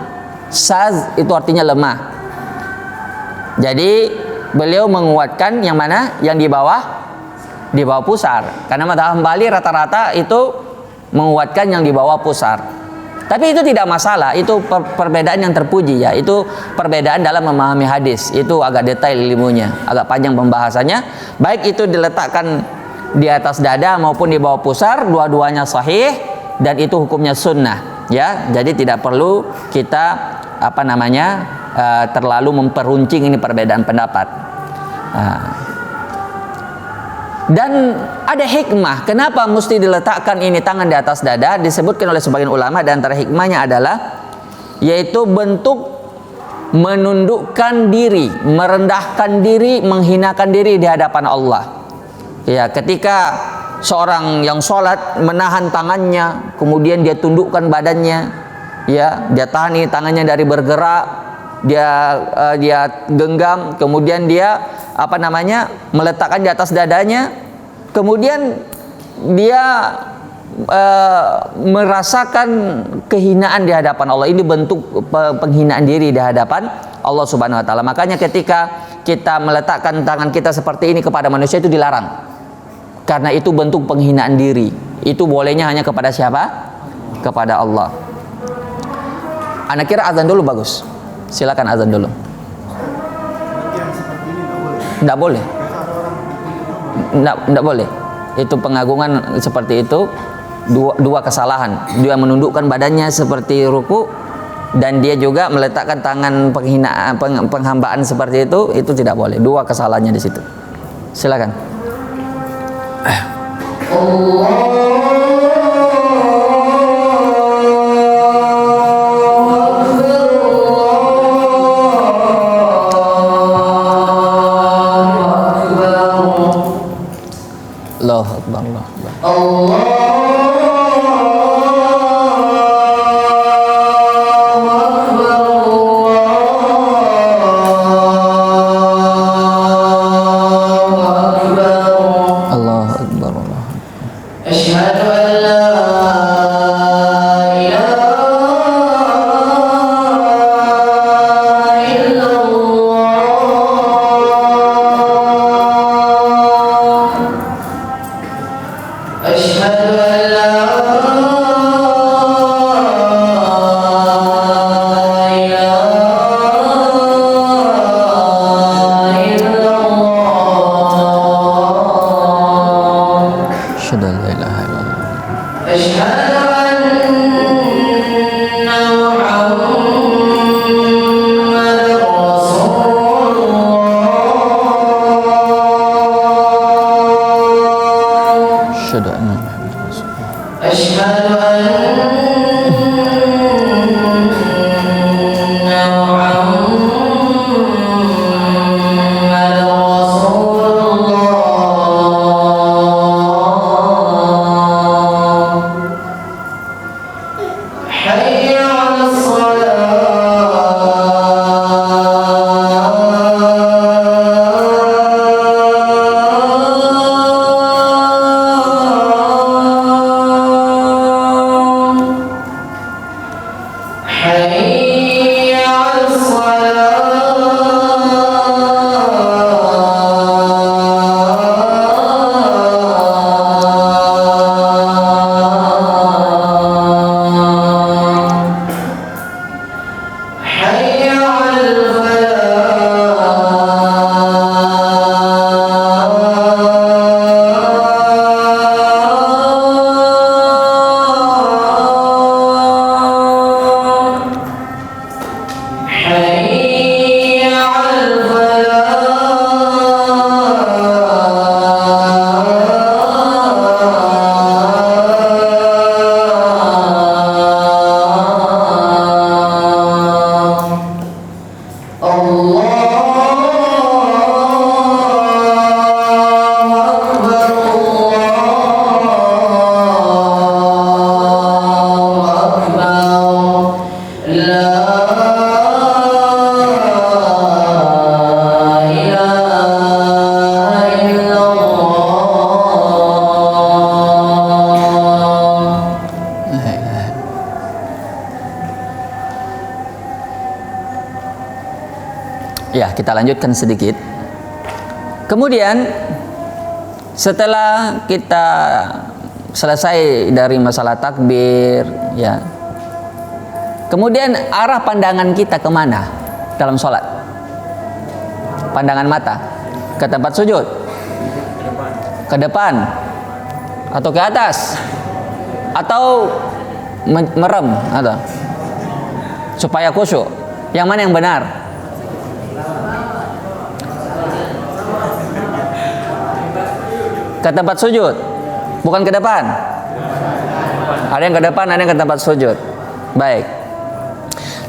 Syaz itu artinya lemah. Jadi beliau menguatkan yang mana? Yang di bawah pusar. Karena mazhab Hambali rata-rata itu menguatkan yang di bawah pusar. Tapi itu tidak masalah, itu perbedaan yang terpuji ya. Itu perbedaan dalam memahami hadis. Itu agak detail ilmunya, agak panjang pembahasannya. Baik itu diletakkan di atas dada maupun di bawah pusar, dua-duanya sahih, dan itu hukumnya sunnah ya. Jadi tidak perlu kita terlalu memperuncing ini perbedaan pendapat. Dan ada hikmah kenapa mesti diletakkan ini tangan di atas dada, disebutkan oleh sebagian ulama, dan antara hikmahnya adalah yaitu bentuk menundukkan diri, merendahkan diri, menghinakan diri di hadapan Allah. Ya, ketika seorang yang sholat menahan tangannya, kemudian dia tundukkan badannya, ya, dia tahan ini tangannya dari bergerak, dia genggam, kemudian dia meletakkan di atas dadanya, kemudian dia merasakan kehinaan di hadapan Allah. Ini bentuk penghinaan diri di hadapan Allah Subhanahu wa taala. Makanya ketika kita meletakkan tangan kita seperti ini kepada manusia itu dilarang. Karena itu bentuk penghinaan diri. Itu bolehnya hanya kepada siapa? Kepada Allah. Anak kira azan dulu bagus. Silakan azan dulu. Tidak boleh. Tidak boleh. Itu pengagungan seperti itu dua kesalahan. Dia menundukkan badannya seperti ruku, dan dia juga meletakkan tangan penghambaan seperti itu tidak boleh. Dua kesalahannya di situ. Silakan. Allahu Akbar, Allahu Akbar. Allahu Akbar, Allahu Akbar. Asyhadu an la Asyhadu an la ilaha illallah. Asyhadu anna Muhammadar Rasulullah. Asyhadu anna Muhammadar Rasulullah. Asyhadu anna Muhammadar Rasulullah. Hayya 'alas salah. Hayya 'alas salah. Hayya 'alal falah. Hayya 'alal falah. Allahu Akbar, Allahu Akbar, la ilaha illallah. Ya, kita lanjutkan sedikit. Kemudian setelah kita selesai dari masalah takbir, ya. Kemudian arah pandangan kita kemana dalam sholat? Pandangan mata ke tempat sujud, ke depan, atau ke atas, atau merem, atau supaya khusyuk. Yang mana yang benar? Ke tempat sujud, bukan ke depan. Ada yang ke depan, ada yang ke tempat sujud. Baik.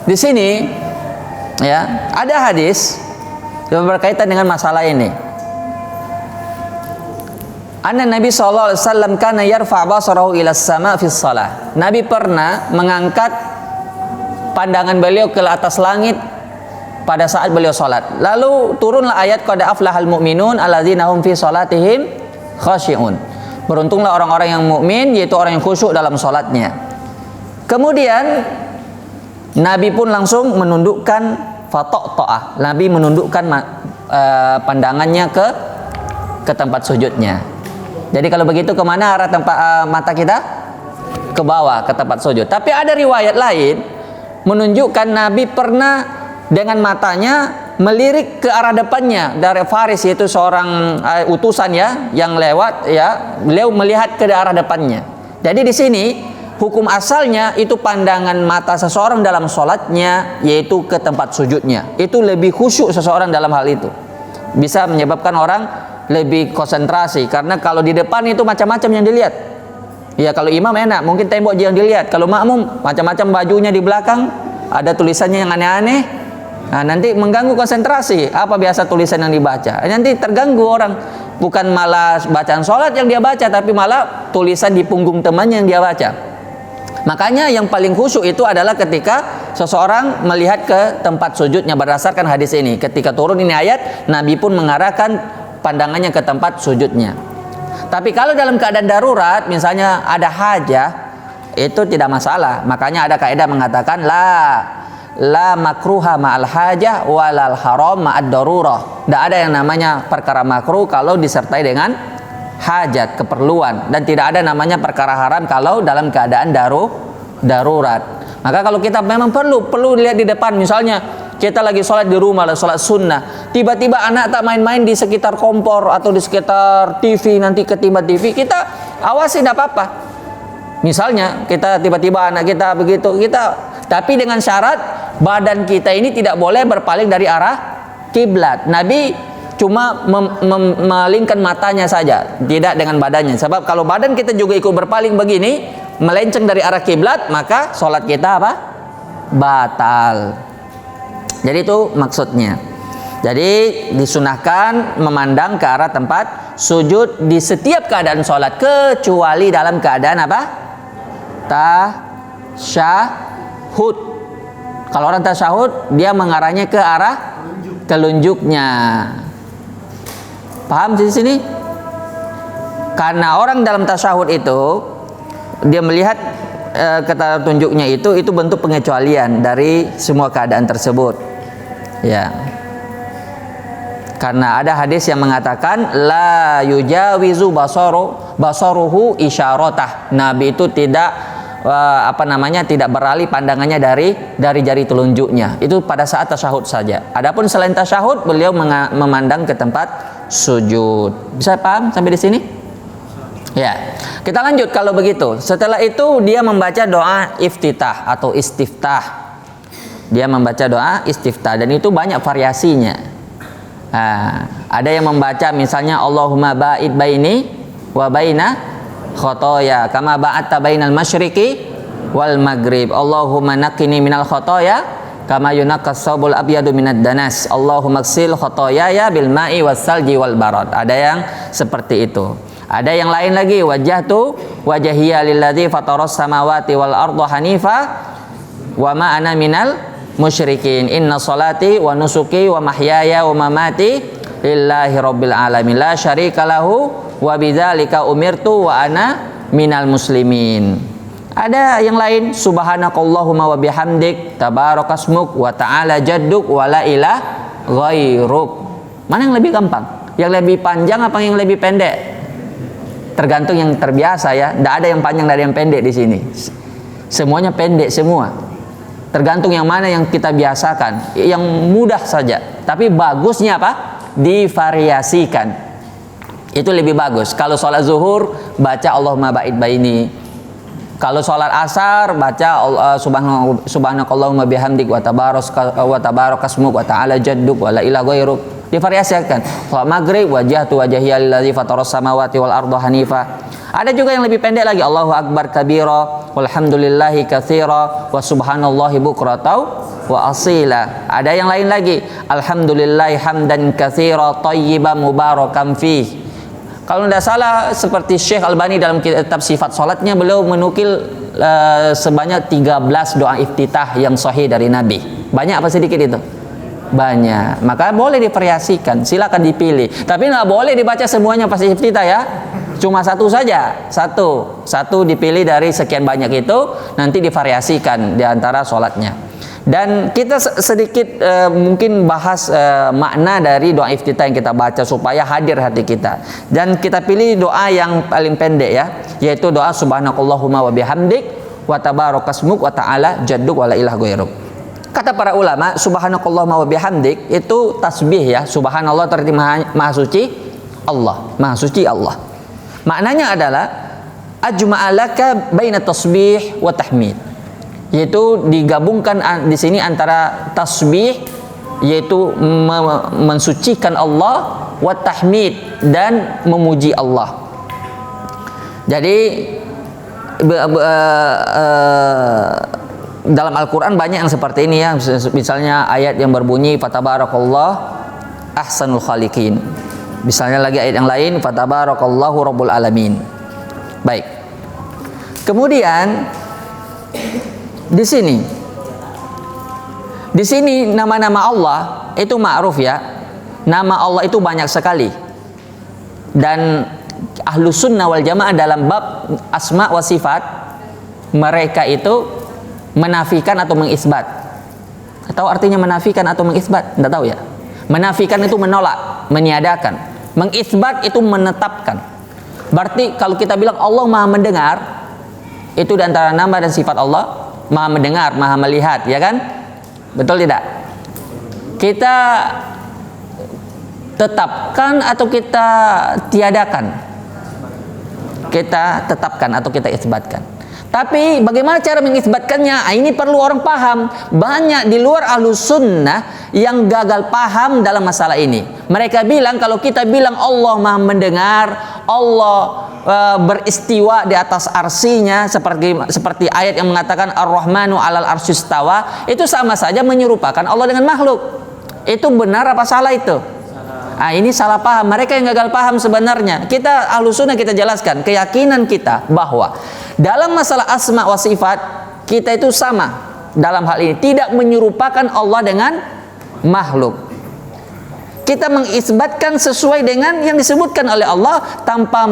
Di sini ya, ada hadis yang berkaitan dengan masalah ini. Anna Nabi sallallahu alaihi wasallam kana yarfa' basarahu ila as-sama' fi shalah. Nabi pernah mengangkat pandangan beliau ke atas langit pada saat beliau salat. Lalu turunlah ayat qad aflahal mu'minun alladzina hum fi salatihim khashi'un. Beruntunglah orang-orang yang mukmin, yaitu orang yang khusyuk dalam salatnya. Kemudian Nabi pun langsung menundukkan fata'ta'ah. Nabi menundukkan pandangannya ke tempat sujudnya. Jadi kalau begitu kemana arah tempat mata kita? Ke bawah, ke tempat sujud. Tapi ada riwayat lain menunjukkan Nabi pernah dengan matanya melirik ke arah depannya dari Faris, yaitu seorang utusan ya yang lewat ya, beliau melihat ke arah depannya. Jadi di sini hukum asalnya itu pandangan mata seseorang dalam sholatnya yaitu ke tempat sujudnya. Itu lebih khusyuk seseorang dalam hal itu. Bisa menyebabkan orang lebih konsentrasi, karena kalau di depan itu macam-macam yang dilihat. Ya kalau imam enak, mungkin tembok yang dilihat. Kalau makmum macam-macam bajunya di belakang, ada tulisannya yang aneh-aneh. Nah, nanti mengganggu konsentrasi. Apa biasa tulisan yang dibaca? Nanti terganggu orang. Bukan malah bacaan sholat yang dia baca, tapi malah tulisan di punggung temannya yang dia baca. Makanya yang paling khusyuk itu adalah ketika seseorang melihat ke tempat sujudnya berdasarkan hadis ini. Ketika turun ini ayat, Nabi pun mengarahkan pandangannya ke tempat sujudnya. Tapi kalau dalam keadaan darurat, misalnya ada hajah, itu tidak masalah. Makanya ada kaidah mengatakan la makruha ma'al hajah walal haram ma'ad darurah. Tidak ada yang namanya perkara makruh kalau disertai dengan hajat, keperluan, dan tidak ada namanya perkara haram kalau dalam keadaan darurat. Maka kalau kita memang perlu lihat di depan, misalnya kita lagi sholat di rumah, sholat sunnah, tiba-tiba anak tak main-main di sekitar kompor atau di sekitar TV, nanti ketimba TV, kita awasi, tidak apa-apa. Misalnya kita tiba-tiba anak kita begitu, tapi dengan syarat badan kita ini tidak boleh berpaling dari arah kiblat. Nabi cuma memalingkan matanya saja, tidak dengan badannya. Sebab kalau badan kita juga ikut berpaling begini, melenceng dari arah kiblat, maka sholat kita apa? Batal. Jadi itu maksudnya. Jadi disunahkan memandang ke arah tempat sujud di setiap keadaan sholat, kecuali dalam keadaan apa? Tasyahud. Kalau orang tasyahud, dia mengarahnya ke arah telunjuknya. Paham di sini? Karena orang dalam tasyahud itu dia melihat kata tunjuknya itu bentuk pengecualian dari semua keadaan tersebut. Ya. Karena ada hadis yang mengatakan la yujawizu basaruhu isyarotah. Nabi itu tidak tidak beralih pandangannya dari jari telunjuknya. Itu pada saat tasyahud saja. Adapun selain tasyahud, beliau memandang ke tempat sujud. Bisa paham sampai di sini? Ya. Kita lanjut kalau begitu. Setelah itu dia membaca doa iftitah atau istiftah. Dia membaca doa istiftah dan itu banyak variasinya. Ada yang membaca misalnya Allahumma ba'id baini wa baina khotoya kama ba'atta bainal masyriqi wal maghrib. Allahumma naqqini minal khotoya kama yunaqqas sabul abyadu minad danas. Allahumma ghsil khotoyaya bil ma'i was salji wal barad. Ada yang seperti itu. Ada yang lain lagi, wajjahtu wajhiya lilladzi fataras samawati wal arda hanifa wa ma ana minal musyrikin. Inna salati wa nusuki wa mahyaya wa mamati lillahi rabbil alamin la syarika lahu wa bidzalika umirtu wa ana minal muslimin. Ada yang lain, subhanakallahumma wa bihamdik tabarakasmuk wa ta'ala jadduk wa la ilaha ghairuk. Mana yang lebih gampang? Yang lebih panjang apa yang lebih pendek? Tergantung yang terbiasa ya. Tidak ada yang panjang dari yang pendek di sini. Semuanya pendek semua. Tergantung yang mana yang kita biasakan, yang mudah saja. Tapi bagusnya apa? Divariasikan. Itu lebih bagus. Kalau sholat zuhur baca Allahumma ba'id baini. Kalau sholat asar baca subhanakallahumma bihamdik wa tabarakasmuk wa ta'ala jadduk wa la ilaha ghairuk. Divariasikan. Sholat maghrib wajjahtu wajhiya lillazi fataras samawati wal arda hanifa. Ada juga yang lebih pendek lagi, Allahu akbar kabira walhamdulillahi katsira wa subhanallahi bukratan wa asila. Ada yang lain lagi, alhamdulillahi hamdan katsira thayyiban mubarakan fih. Kalau tidak salah seperti Syekh Albani dalam kitab sifat salatnya, beliau menukil sebanyak 13 doa iftitah yang sahih dari Nabi. Banyak apa sedikit itu? Banyak. Maka boleh divariasikan, silakan dipilih. Tapi nggak boleh dibaca semuanya pas iftitah ya. Cuma satu saja, satu dipilih dari sekian banyak itu, nanti divariasikan di antara sholatnya. Dan kita sedikit mungkin bahas makna dari doa iftitah yang kita baca supaya hadir hati kita. Dan kita pilih doa yang paling pendek ya, yaitu doa subhanakallahumma wa bihamdik wa tabarakasmuk wa ta'ala jadduk wa la ilaha ghairuk. Kata para ulama, subhanakallahumma wa bihamdik itu tasbih ya. Subhanallah arti maha suci Allah, maha suci Allah. Maknanya adalah ajma'alaka baina tasbih wa tahmid. Yaitu digabungkan di sini antara tasbih yaitu mensucikan Allah wa tahmid dan memuji Allah. Jadi dalam Al-Quran banyak yang seperti ini ya. Misalnya ayat yang berbunyi fatabarakallah ahsanul khaliqin. Misalnya lagi ayat yang lain fatabarakallahu rabbul alamin. Baik. Kemudian di sini nama-nama Allah itu ma'ruf ya. Nama Allah itu banyak sekali. Dan Ahlus Sunnah wal Jamaah dalam bab asma wa sifat, mereka itu menafikan atau mengisbat. Tahu artinya menafikan atau mengisbat? Tidak tahu ya. Menafikan itu menolak, meniadakan. Mengisbat itu menetapkan. Berarti kalau kita bilang Allah Maha mendengar, itu di antara nama dan sifat Allah, Maha mendengar, Maha melihat, ya kan? Betul tidak? Kita tetapkan atau kita tiadakan? kita tetapkan atau kita isbatkan. Tapi bagaimana cara mengisbatkannya? Ini perlu orang paham. Banyak di luar Ahlus Sunnah yang gagal paham dalam masalah ini. Mereka bilang kalau kita bilang Allah Maha mendengar, Allah beristiwa di atas arsinya, seperti ayat yang mengatakan Ar-Rahmanu 'alal arsyistawa, itu sama saja menyerupakan Allah dengan makhluk. Itu benar apa salah itu? Nah, ini salah paham. Mereka yang gagal paham sebenarnya. Kita Ahlus Sunnah kita jelaskan keyakinan kita bahwa dalam masalah asma wa sifat kita itu sama dalam hal ini, tidak menyerupakan Allah dengan makhluk. Kita mengisbatkan sesuai dengan yang disebutkan oleh Allah tanpa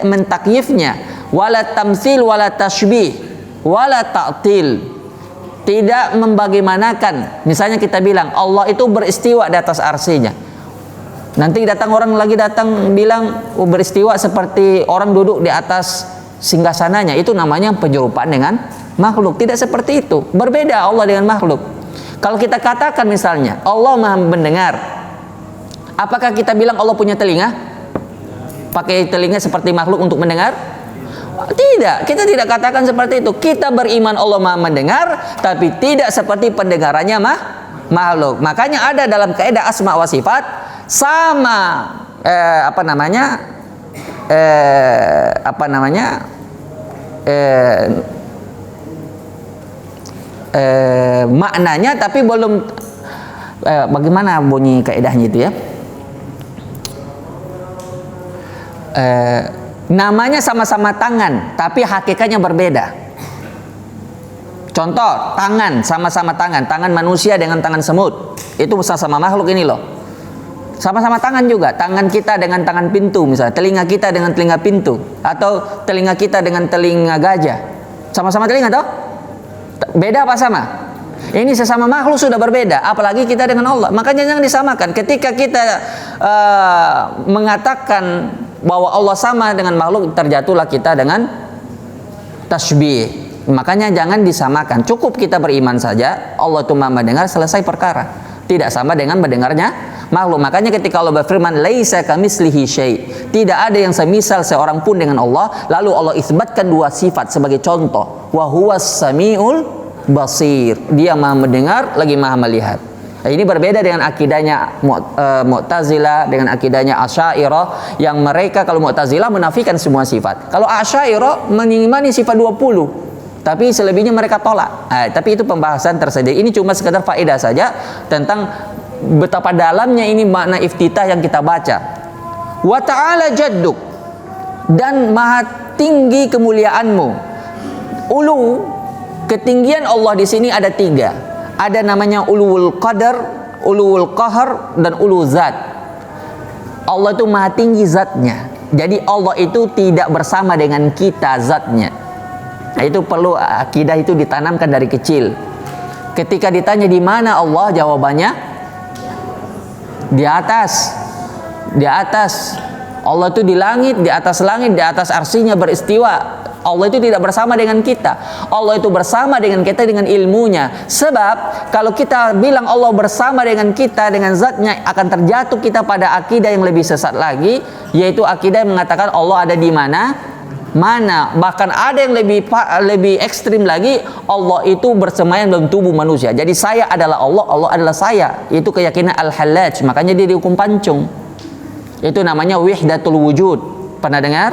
mentakyifnya, wala tamtsil wala tashbih wala ta'til. Tidak membagaimanakan. Misalnya kita bilang Allah itu beristiwa di atas arsinya. Nanti datang orang lagi bilang beristiwa seperti orang duduk di atas singgasananya. Itu namanya penyerupaan dengan makhluk. Tidak seperti itu. Berbeda Allah dengan makhluk. Kalau kita katakan misalnya Allah Maha mendengar, apakah kita bilang Allah punya telinga? Pakai telinga seperti makhluk untuk mendengar? Tidak, kita tidak katakan seperti itu. Kita beriman Allah Maha mendengar, tapi tidak seperti pendengarannya makhluk. Makanya ada dalam kaidah asma wa sifat sama maknanya, tapi belum bagaimana bunyi kaidahnya itu ya. Namanya sama-sama tangan, tapi hakikatnya berbeda. Contoh, tangan, sama-sama tangan manusia dengan tangan semut. Itu sama-sama makhluk ini loh. Sama-sama tangan juga, tangan kita dengan tangan pintu misalnya, telinga kita dengan telinga pintu, atau telinga kita dengan telinga gajah. Sama-sama telinga toh? Beda apa sama? Ini sesama makhluk sudah berbeda, apalagi kita dengan Allah. Makanya jangan disamakan. Ketika kita mengatakan bahwa Allah sama dengan makhluk, terjatuhlah kita dengan tasbih. Makanya jangan disamakan. Cukup kita beriman saja Allah itu Maha mendengar, selesai perkara. Tidak sama dengan mendengarnya makhluk. Makanya ketika Allah berfirman laisa kamitslihi syai', tidak ada yang semisal seorang pun dengan Allah, lalu Allah isbatkan dua sifat sebagai contoh. Wa huwas samiul basir. Dia Maha mendengar lagi Maha melihat. Nah, ini berbeda dengan akidahnya Mu'tazilah, dengan akidahnya Asy'ariyah, yang mereka kalau Mu'tazilah menafikan semua sifat. Kalau Asy'ariyah mengimani sifat 20, tapi selebihnya mereka tolak. Nah, tapi itu pembahasan tersendiri. Ini cuma sekedar faedah saja tentang betapa dalamnya ini makna iftitah yang kita baca. Wa ta'ala jadduk, dan maha tinggi kemuliaanmu. Ulu, ketinggian Allah di sini ada tiga. Ada namanya uluwul qadar, uluwul qahar, dan ulu zat. Allah itu maha tinggi zatnya. Jadi Allah itu tidak bersama dengan kita zatnya. Nah, itu perlu akidah itu ditanamkan dari kecil. Ketika ditanya di mana Allah, jawabannya di atas. Di atas. Allah itu di langit, di atas langit, di atas arsinya beristiwa. Allah itu tidak bersama dengan kita. Allah itu bersama dengan kita dengan ilmunya. Sebab kalau kita bilang Allah bersama dengan kita dengan zatnya, akan terjatuh kita pada akidah yang lebih sesat lagi, yaitu akidah yang mengatakan Allah ada di mana. Bahkan ada yang lebih ekstrim lagi, Allah itu bersemayam dalam tubuh manusia. Jadi saya adalah Allah, Allah adalah saya. Itu keyakinan Al-Hallaj. Makanya dia dihukum pancung. Itu namanya wihdatul wujud. Pernah dengar?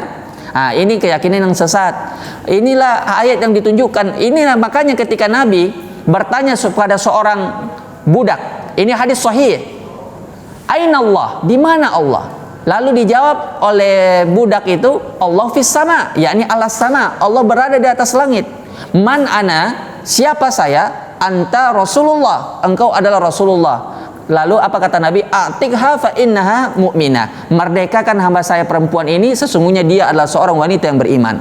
Nah, ini keyakinan yang sesat. Inilah ayat yang ditunjukkan. Inilah makanya ketika Nabi bertanya kepada seorang budak, ini hadis sahih. Aina Allah? Di mana Allah? Lalu dijawab oleh budak itu, Allah fis sama, yakni alas sama. Allah berada di atas langit. Man ana? Siapa saya? Anta Rasulullah. Engkau adalah Rasulullah. Lalu apa kata Nabi? A'tikha fa innaha mu'minah. Merdekakan hamba saya perempuan ini, sesungguhnya dia adalah seorang wanita yang beriman.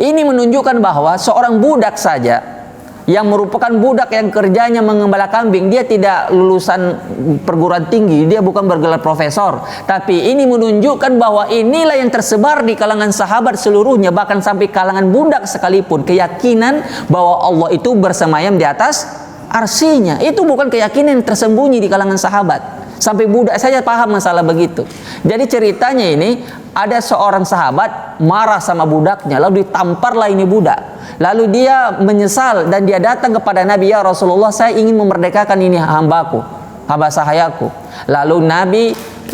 Ini menunjukkan bahwa seorang budak saja yang merupakan budak yang kerjanya mengembala kambing, dia tidak lulusan perguruan tinggi, dia bukan bergelar profesor, tapi ini menunjukkan bahwa inilah yang tersebar di kalangan sahabat seluruhnya, bahkan sampai kalangan budak sekalipun, keyakinan bahwa Allah itu bersemayam di atas arsinya. Itu bukan keyakinan yang tersembunyi di kalangan sahabat. Sampai budak saja paham masalah begitu. Jadi ceritanya ini ada seorang sahabat marah sama budaknya, lalu ditamparlah ini budak. Lalu dia menyesal dan dia datang kepada Nabi, ya Rasulullah, saya ingin memerdekakan ini hambaku, hamba sahayaku. Lalu Nabi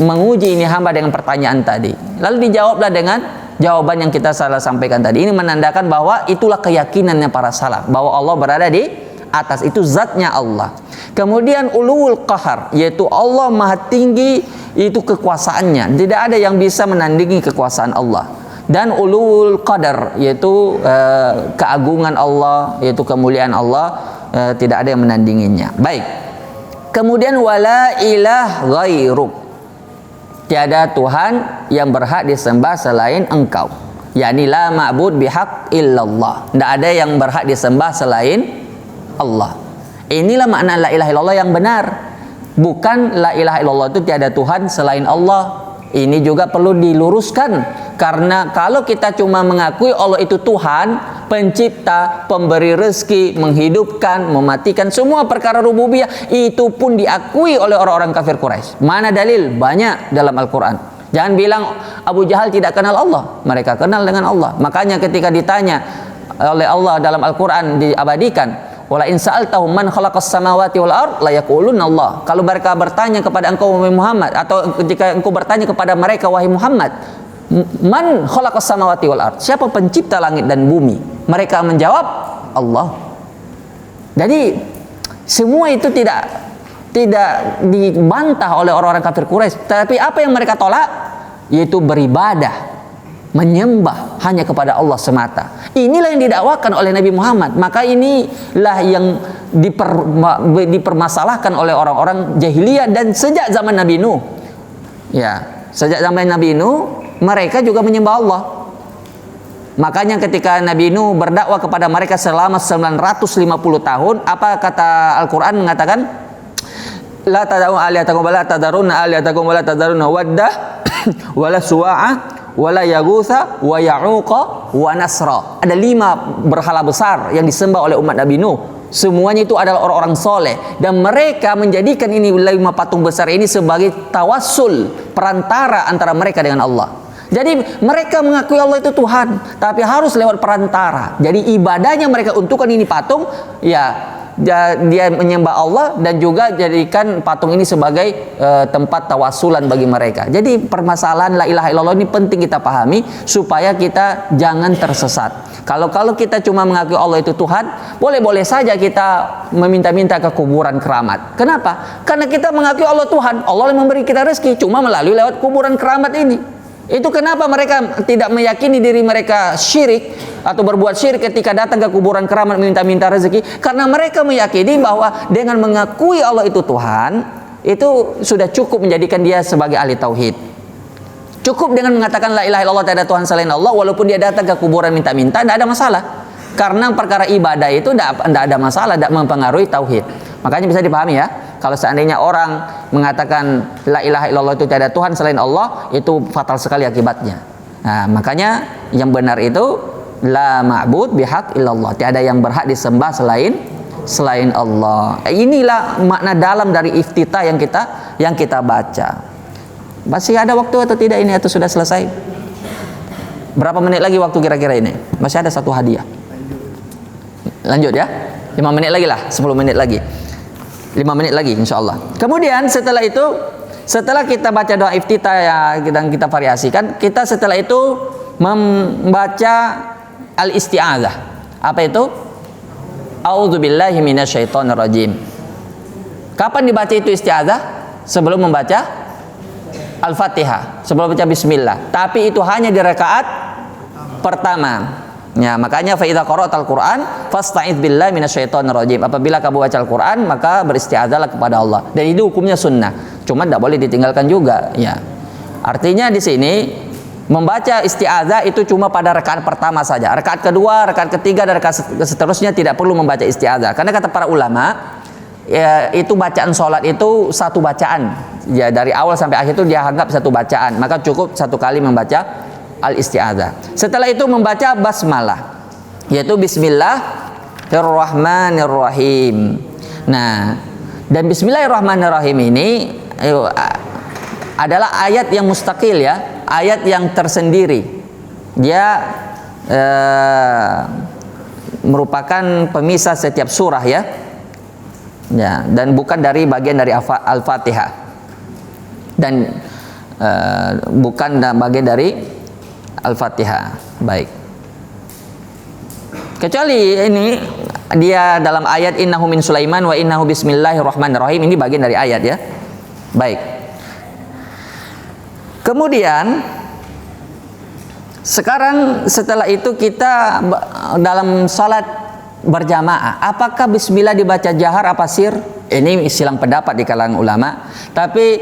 menguji ini hamba dengan pertanyaan tadi. Lalu dijawablah dengan jawaban yang kita salah sampaikan tadi. Ini menandakan bahwa itulah keyakinannya para salaf, bahwa Allah berada di atas, itu zatnya Allah. Kemudian ulul qahar, yaitu Allah maha tinggi, itu kekuasaannya, tidak ada yang bisa menandingi kekuasaan Allah. Dan ulul qadar, yaitu keagungan Allah, yaitu kemuliaan Allah, tidak ada yang menandinginya. Baik. Kemudian wala ilah ghairuk, tiada Tuhan yang berhak disembah selain Engkau. yakni la ma'bud bihaq illallah, tidak ada yang berhak disembah selain Allah. Inilah makna la ilaha illallah yang benar, bukan la ilaha illallah itu tiada Tuhan selain Allah. Ini juga perlu diluruskan, karena kalau kita cuma mengakui Allah itu Tuhan, pencipta, pemberi rezeki, menghidupkan, mematikan, semua perkara rububiyah itu pun diakui oleh orang-orang kafir Quraisy. Mana dalil? Banyak dalam Al-Quran. Jangan bilang Abu Jahal tidak kenal Allah, mereka kenal dengan Allah. Makanya ketika ditanya oleh Allah dalam Al-Quran diabadikan, wala in sa'altahum man khalaqas samawati wal ard la yaquluna Allah. Kalau mereka bertanya kepada engkau wahai Muhammad, atau ketika engkau bertanya kepada mereka wahai Muhammad, man khalaqas samawati wal ard, siapa pencipta langit dan bumi? Mereka menjawab Allah. Jadi semua itu tidak dibantah oleh orang-orang kafir Quraisy, tapi apa yang mereka tolak yaitu beribadah, menyembah hanya kepada Allah semata. Inilah yang didakwakan oleh Nabi Muhammad. Maka inilah yang dipermasalahkan oleh orang-orang jahiliyah dan sejak zaman Nabi Nuh. Ya, sejak zaman Nabi Nuh mereka juga menyembah Allah. Makanya ketika Nabi Nuh berdakwah kepada mereka selama 950 tahun, apa kata Al-Quran mengatakan? La tad'u alihatakum wa la tadarunna alihatakum wa la tadarunna waddah wala suwa'ah wala yaghutsa wa ya'uqa wa nasra. Ada 5 berhala besar yang disembah oleh umat Nabi Nuh. Semuanya itu adalah orang-orang soleh, dan mereka menjadikan ini 5 patung besar ini sebagai tawassul, perantara antara mereka dengan Allah. Jadi mereka mengakui Allah itu Tuhan, tapi harus lewat perantara. Jadi ibadahnya mereka untukkan ini patung, ya dia menyembah Allah dan juga jadikan patung ini sebagai tempat tawasulan bagi mereka. Jadi permasalahan la ilaha illallah ini penting kita pahami supaya kita jangan tersesat. Kalau kita cuma mengakui Allah itu Tuhan, boleh-boleh saja kita meminta-minta ke kuburan keramat. Kenapa? Karena kita mengakui Allah Tuhan, Allah yang memberi kita rezeki cuma melalui lewat kuburan keramat ini. Itu kenapa mereka tidak meyakini diri mereka syirik atau berbuat syirik ketika datang ke kuburan keramat minta-minta rezeki, karena mereka meyakini bahwa dengan mengakui Allah itu Tuhan, itu sudah cukup menjadikan dia sebagai ahli tauhid. Cukup dengan mengatakan la ilaha illallah, tidak ada Tuhan selain Allah, walaupun dia datang ke kuburan minta-minta, tidak ada masalah. Karena perkara ibadah itu tidak ada masalah, tidak mempengaruhi tauhid. Makanya bisa dipahami ya. Kalau seandainya orang mengatakan la ilaha illallah itu tiada Tuhan selain Allah, itu fatal sekali akibatnya. Nah, makanya yang benar itu la ma'bud bihaq illallah, tiada yang berhak disembah selain Allah. Inilah makna dalam dari iftitah yang kita baca. Masih ada waktu atau tidak ini, atau sudah selesai? Berapa menit lagi waktu kira-kira ini? Masih ada 1 hadiah. Lanjut ya. 5 menit lagi lah, 10 menit lagi. 5 menit lagi insyaallah. Kemudian setelah itu, setelah kita baca doa iftitah yang kita variasikan, kita setelah itu membaca al-isti'adzah. Apa itu? A'udzubillahi minasyaitonirrajim. Kapan dibaca itu isti'adzah? Sebelum membaca Al-Fatihah, sebelum baca bismillah. Tapi itu hanya di rakaat pertama. Ya, makanya fa idza qara'tal Qur'an fasta'idz billahi minasyaitonir rajim. Apabila kamu baca Al-Qur'an, maka beristi'adzahlah kepada Allah. Dan itu hukumnya sunnah. Cuma tidak boleh ditinggalkan juga, ya. Artinya di sini membaca isti'adzah itu cuma pada rakaat pertama saja. Rakaat kedua, rakaat ketiga, dan rakaat seterusnya tidak perlu membaca isti'adzah. Karena kata para ulama, ya, itu bacaan sholat itu satu bacaan. Ya, dari awal sampai akhir itu dia anggap satu bacaan. Maka cukup 1 kali membaca al-isti'adzah. Setelah itu membaca basmalah, yaitu bismillahirrahmanirrahim. Nah, dan bismillahirrahmanirrahim ini adalah ayat yang mustaqil ya, ayat yang tersendiri. Dia merupakan pemisah setiap surah ya. Ya, dan bukan dari bagian dari Al-Fatihah. Dan bukan bagian dari Al-Fatihah. Baik. Kecuali ini dia dalam ayat innahu min Sulaiman wa innahu bismillahirrahmanirrahim, ini bagian dari ayat ya. Baik. Kemudian sekarang setelah itu kita dalam salat berjamaah, apakah bismillah dibaca jahar apa sir? Ini silang pendapat di kalangan ulama. Tapi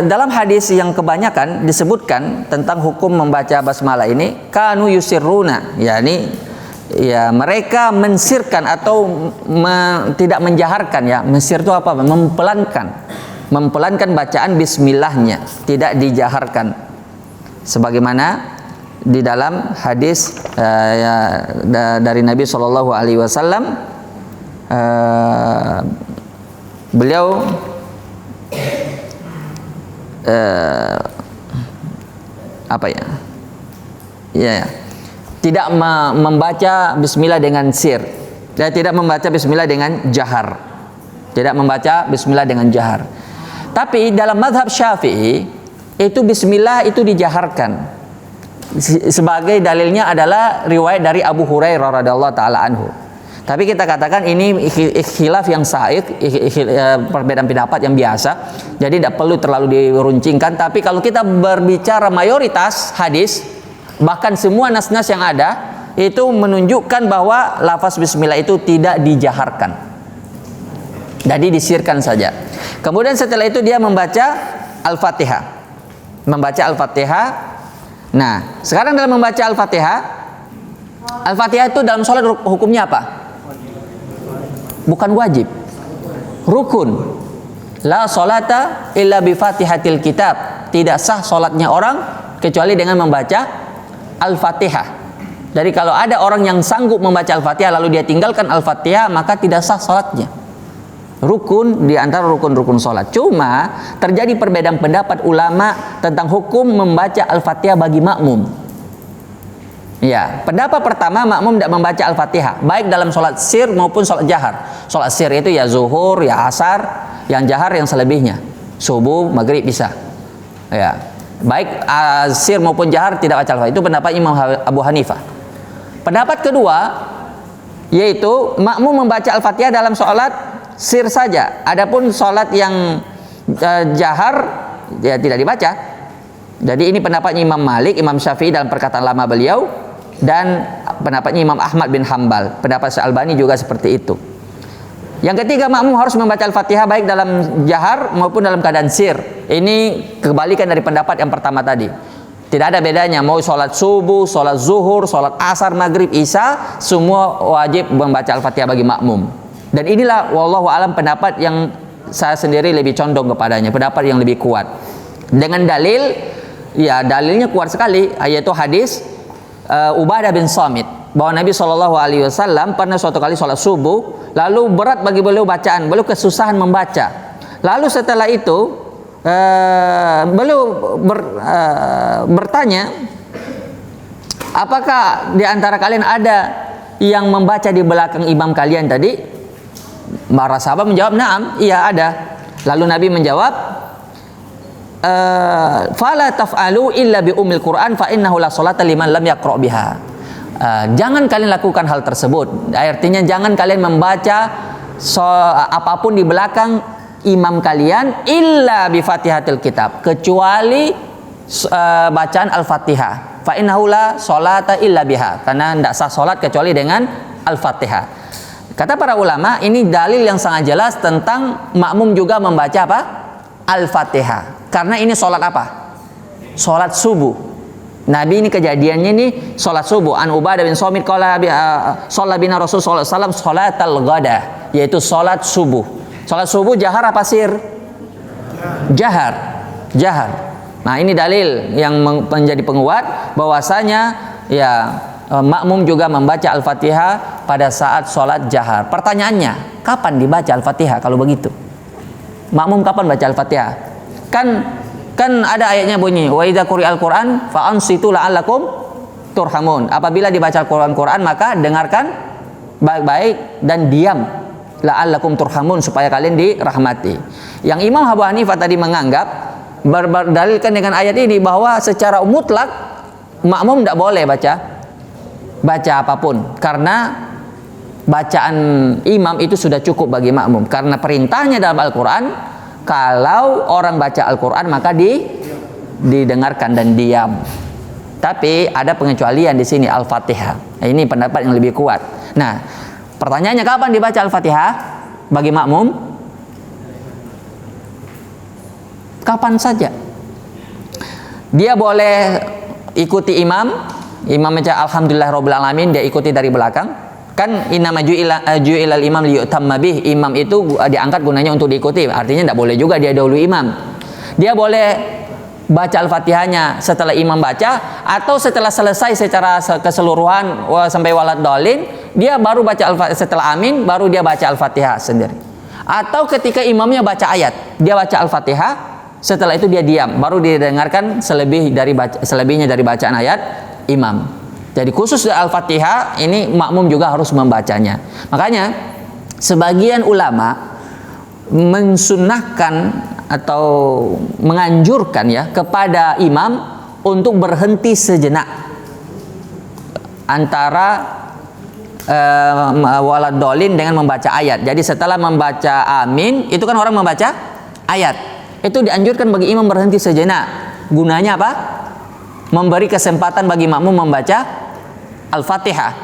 dalam hadis yang kebanyakan disebutkan tentang hukum membaca basmalah ini, kanu yusirruna, yakni ya mereka mensirkan atau tidak menjaharkan ya. Mensir itu apa? Mempelankan bacaan bismillahnya, tidak dijaharkan. Sebagaimana di dalam hadis dari Nabi Shallallahu Alaihi Wasallam, beliau apa ya? Ya, tidak membaca bismillah dengan sir. Dia tidak membaca bismillah dengan jahar. Tidak membaca bismillah dengan jahar. Tapi dalam mazhab Syafi'i itu bismillah itu dijaharkan. Sebagai dalilnya adalah riwayat dari Abu Hurairah radhiyallahu taala anhu. Tapi kita katakan ini khilaf yang sahih, perbedaan pendapat yang biasa. Jadi tidak perlu terlalu diruncingkan. Tapi kalau kita berbicara mayoritas hadis, bahkan semua nas-nas yang ada itu menunjukkan bahwa lafaz bismillah itu tidak dijaharkan. Jadi disirkan saja. Kemudian setelah itu dia membaca Al-Fatihah. Membaca Al-Fatihah. Nah, sekarang dalam membaca Al-Fatihah, Al-Fatihah itu dalam sholat hukumnya apa? Bukan wajib, rukun. La sholata illa bi fatihatil kitab. Tidak sah sholatnya orang kecuali dengan membaca Al-Fatihah. Jadi kalau ada orang yang sanggup membaca Al-Fatihah lalu dia tinggalkan Al-Fatihah, maka tidak sah sholatnya. Rukun di antara rukun-rukun sholat. Cuma terjadi perbedaan pendapat ulama tentang hukum membaca Al-Fatihah bagi makmum. Ya, pendapat pertama, makmum tidak membaca Al-Fatihah baik dalam sholat sir maupun sholat jahar. Sholat sir itu ya zuhur, ya asar, yang jahar yang selebihnya, subuh, maghrib bisa. Ya, baik sir maupun jahar tidak baca Al-Fatihah. Itu pendapat Imam Abu Hanifah. Pendapat kedua yaitu makmum membaca Al-Fatihah dalam sholat sir saja. Adapun sholat yang jahar ya tidak dibaca. Jadi ini pendapatnya Imam Malik, Imam Syafi'i dalam perkataan lama beliau, dan pendapatnya Imam Ahmad bin Hambal. Pendapat Syalbani juga seperti itu. Yang ketiga, makmum harus membaca Al-Fatihah baik dalam jahar maupun dalam keadaan sir. Ini kebalikan dari pendapat yang pertama tadi. Tidak ada bedanya mau sholat subuh, sholat zuhur, sholat asar, maghrib, isya, semua wajib membaca Al-Fatihah bagi makmum. Dan inilah wallahu alam pendapat yang saya sendiri lebih condong kepadanya, pendapat yang lebih kuat. Dengan dalil, ya dalilnya kuat sekali, yaitu hadis Ubadah bin Samit, bahwa Nabi Shallallahu Alaihi Wasallam pernah suatu kali sholat subuh, lalu berat bagi beliau bacaan, beliau kesusahan membaca. Lalu setelah itu beliau bertanya, apakah di antara kalian ada yang membaca di belakang imam kalian tadi? Para sahabat menjawab, "Na'am, iya ada." Lalu Nabi menjawab, "Fala taf'alu illa bi ummil Qur'an fa innahu la sholata liman lam yaqra' biha." Jangan kalian lakukan hal tersebut. Artinya jangan kalian membaca apapun di belakang imam kalian illa bi Fatihatil Kitab, kecuali bacaan Al-Fatihah. Fa innahu la sholata illa biha, karena tidak sah salat kecuali dengan Al-Fatihah. Kata para ulama, ini dalil yang sangat jelas tentang makmum juga membaca apa? Al-Fatihah. Karena ini sholat apa? Sholat subuh. Nabi ini kejadiannya ini sholat subuh. An Ubadah bin Samit qala sholat bina Rasul sallallahu alaihi wasallam sholatal ghada, yaitu sholat subuh. Sholat subuh jahar apa sir? Jahar. Jahar. Nah, ini dalil yang menjadi penguat bahwasanya ya makmum juga membaca Al-Fatihah pada saat sholat jahar. Pertanyaannya, kapan dibaca Al-Fatihah kalau begitu? Makmum kapan baca Al-Fatihah? Kan ada ayatnya bunyi, wa idza quri'al Qur'an fa ansitu la'allakum turhamun. Apabila dibaca Al-Quran maka dengarkan baik-baik dan diam, la'allakum turhamun, supaya kalian dirahmati. Yang Imam Abu Hanifah tadi menganggap berdalilkan dengan ayat ini bahwa secara mutlak makmum tidak boleh baca apapun, karena bacaan imam itu sudah cukup bagi makmum, karena perintahnya dalam Al-Quran kalau orang baca Al-Quran maka didengarkan dan diam. Tapi ada pengecualian di sini, Al-Fatihah. Nah, ini pendapat yang lebih kuat. Nah, pertanyaannya kapan dibaca Al-Fatihah bagi makmum? Kapan saja. Dia boleh ikuti imam baca Alhamdulillahirabbil alamin, dia ikuti dari belakang. Kan innama ju'ilal imam liyutamma bih, imam itu diangkat gunanya untuk diikuti, artinya tidak boleh juga dia dahulu imam. Dia boleh baca Al-Fatihahnya setelah imam baca, atau setelah selesai secara keseluruhan sampai walad dolin, dia baru baca setelah amin baru dia baca Al-Fatihah sendiri. Atau ketika imamnya baca ayat, dia baca Al-Fatihah, setelah itu dia diam, baru dia dengarkan selebihnya dari bacaan ayat imam. Jadi khusus Al-Fatihah ini makmum juga harus membacanya. Makanya sebagian ulama mensunnahkan atau menganjurkan ya kepada imam untuk berhenti sejenak antara walad dolin dengan membaca ayat. Jadi setelah membaca amin, itu kan orang membaca ayat. Itu dianjurkan bagi imam berhenti sejenak. Gunanya apa? Memberi kesempatan bagi makmum membaca Al-Fatihah.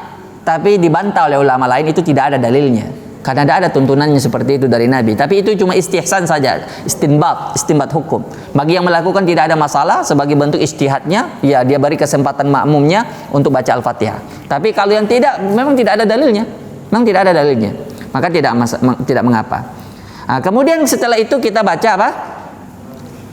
Tapi dibantah oleh ulama lain, itu tidak ada dalilnya, karena tidak ada tuntunannya seperti itu dari Nabi. Tapi itu cuma istihsan saja, istinbat hukum. Bagi yang melakukan tidak ada masalah, sebagai bentuk ijtihadnya, ya dia beri kesempatan makmumnya untuk baca Al-Fatihah. Tapi kalau yang tidak, memang tidak ada dalilnya, maka tidak mengapa. Nah, kemudian setelah itu kita baca apa?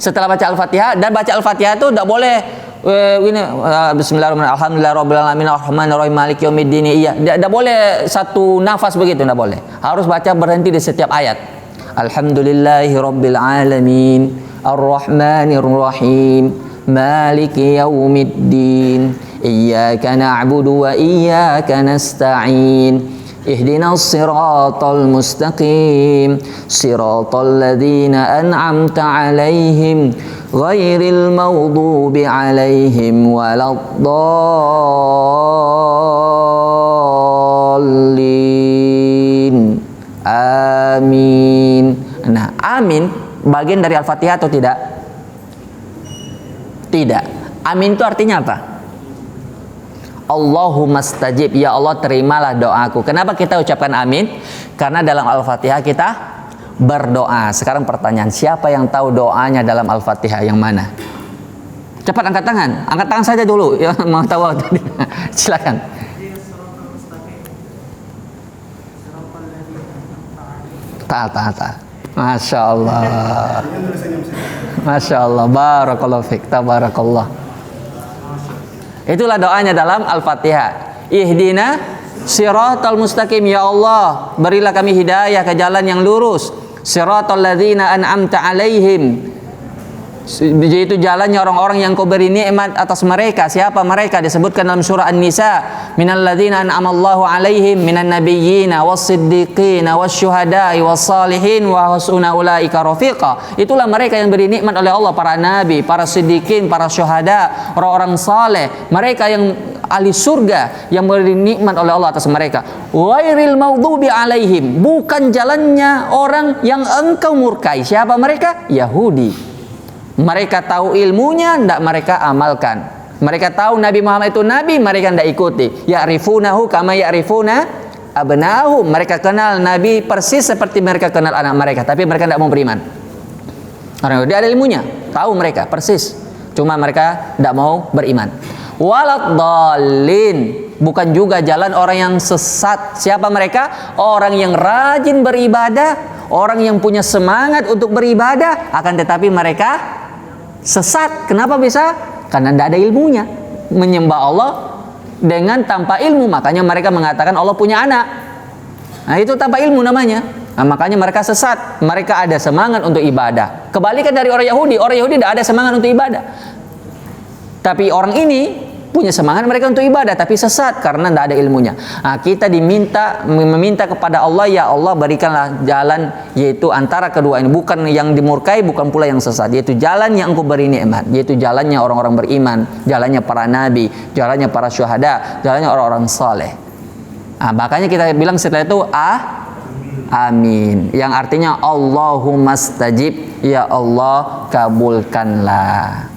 Setelah baca Al-Fatihah, dan baca Al-Fatihah itu tidak boleh Bismillahirrahmanirrahim, Alhamdulillahirabbil alamin, arrahmanirrahim, maliki yaumiddin. Iya, tidak boleh satu nafas begitu, tidak boleh. Harus baca berhenti di setiap ayat. Alhamdulillahirabbil alamin, arrahmanirrahim, maliki yaumiddin, iyyaka na'budu wa iyyaka nasta'in. Ihdinas siratal mustaqim, siratal ladzina an'amta 'alaihim ghairil maghdubi 'alaihim waladdallin. Amin. Nah, amin bagian dari Al-Fatihah atau tidak? Tidak. Amin itu artinya apa? Allahumma stajib, ya Allah terimalah doaku. Kenapa kita ucapkan amin? Karena dalam Al-Fatihah kita berdoa. Sekarang pertanyaan, siapa yang tahu doanya dalam Al-Fatihah yang mana? Cepat angkat tangan saja dulu. Ya, mau tahu? Silakan. Ta. Masya Allah. Masya Allah. Barakallahu fiik. Tabarakallah. Itulah doanya dalam Al-Fatihah. Ihdina siratal mustaqim, ya Allah berilah kami hidayah ke jalan yang lurus. Siratal ladzina an'amta 'alaihim, yaitu jalannya orang-orang yang kau beri nikmat atas mereka. Siapa mereka? Disebutkan dalam surah An-Nisa, minal ladzina an'amallahu 'alaihim minan nabiyyina was-siddiqina wasyuhada'i was-salihin wa hasuna ulaika rafiqa. Itulah mereka yang beri nikmat oleh Allah, para nabi, para siddiqin, para syuhada, orang-orang saleh, mereka yang ahli surga yang beri nikmat oleh Allah atas mereka. Ghairil maghdubi 'alaihim, bukan jalannya orang yang engkau murkai. Siapa mereka? Yahudi. Mereka tahu ilmunya, tidak mereka amalkan. Mereka tahu Nabi Muhammad itu Nabi, mereka tidak ikuti. Ya'rifunahu kama ya'rifuna abna'ahum. Mereka kenal Nabi persis seperti mereka kenal anak mereka, tapi mereka tidak mau beriman. Karena dia ada ilmunya, tahu mereka persis, cuma mereka tidak mau beriman. Waladdallin, bukan juga jalan orang yang sesat. Siapa mereka? Orang yang rajin beribadah, orang yang punya semangat untuk beribadah, akan tetapi mereka sesat. Kenapa bisa? Karena tidak ada ilmunya. Menyembah Allah dengan tanpa ilmu. Makanya mereka mengatakan Allah punya anak. Nah, itu tanpa ilmu namanya. Nah, makanya mereka sesat. Mereka ada semangat untuk ibadah. Kebalikan dari orang Yahudi tidak ada semangat untuk ibadah. Tapi orang ini punya semangat mereka untuk ibadah, tapi sesat karena tidak ada ilmunya. Nah, kita meminta kepada Allah, ya Allah berikanlah jalan, yaitu antara kedua ini, bukan yang dimurkai, bukan pula yang sesat, yaitu jalan yang Engkau beri nikmat, yaitu jalannya orang-orang beriman, jalannya para nabi, jalannya para syuhada, jalannya orang-orang saleh. Nah, makanya kita bilang setelah itu amin, yang artinya Allahumma stajib, ya Allah kabulkanlah.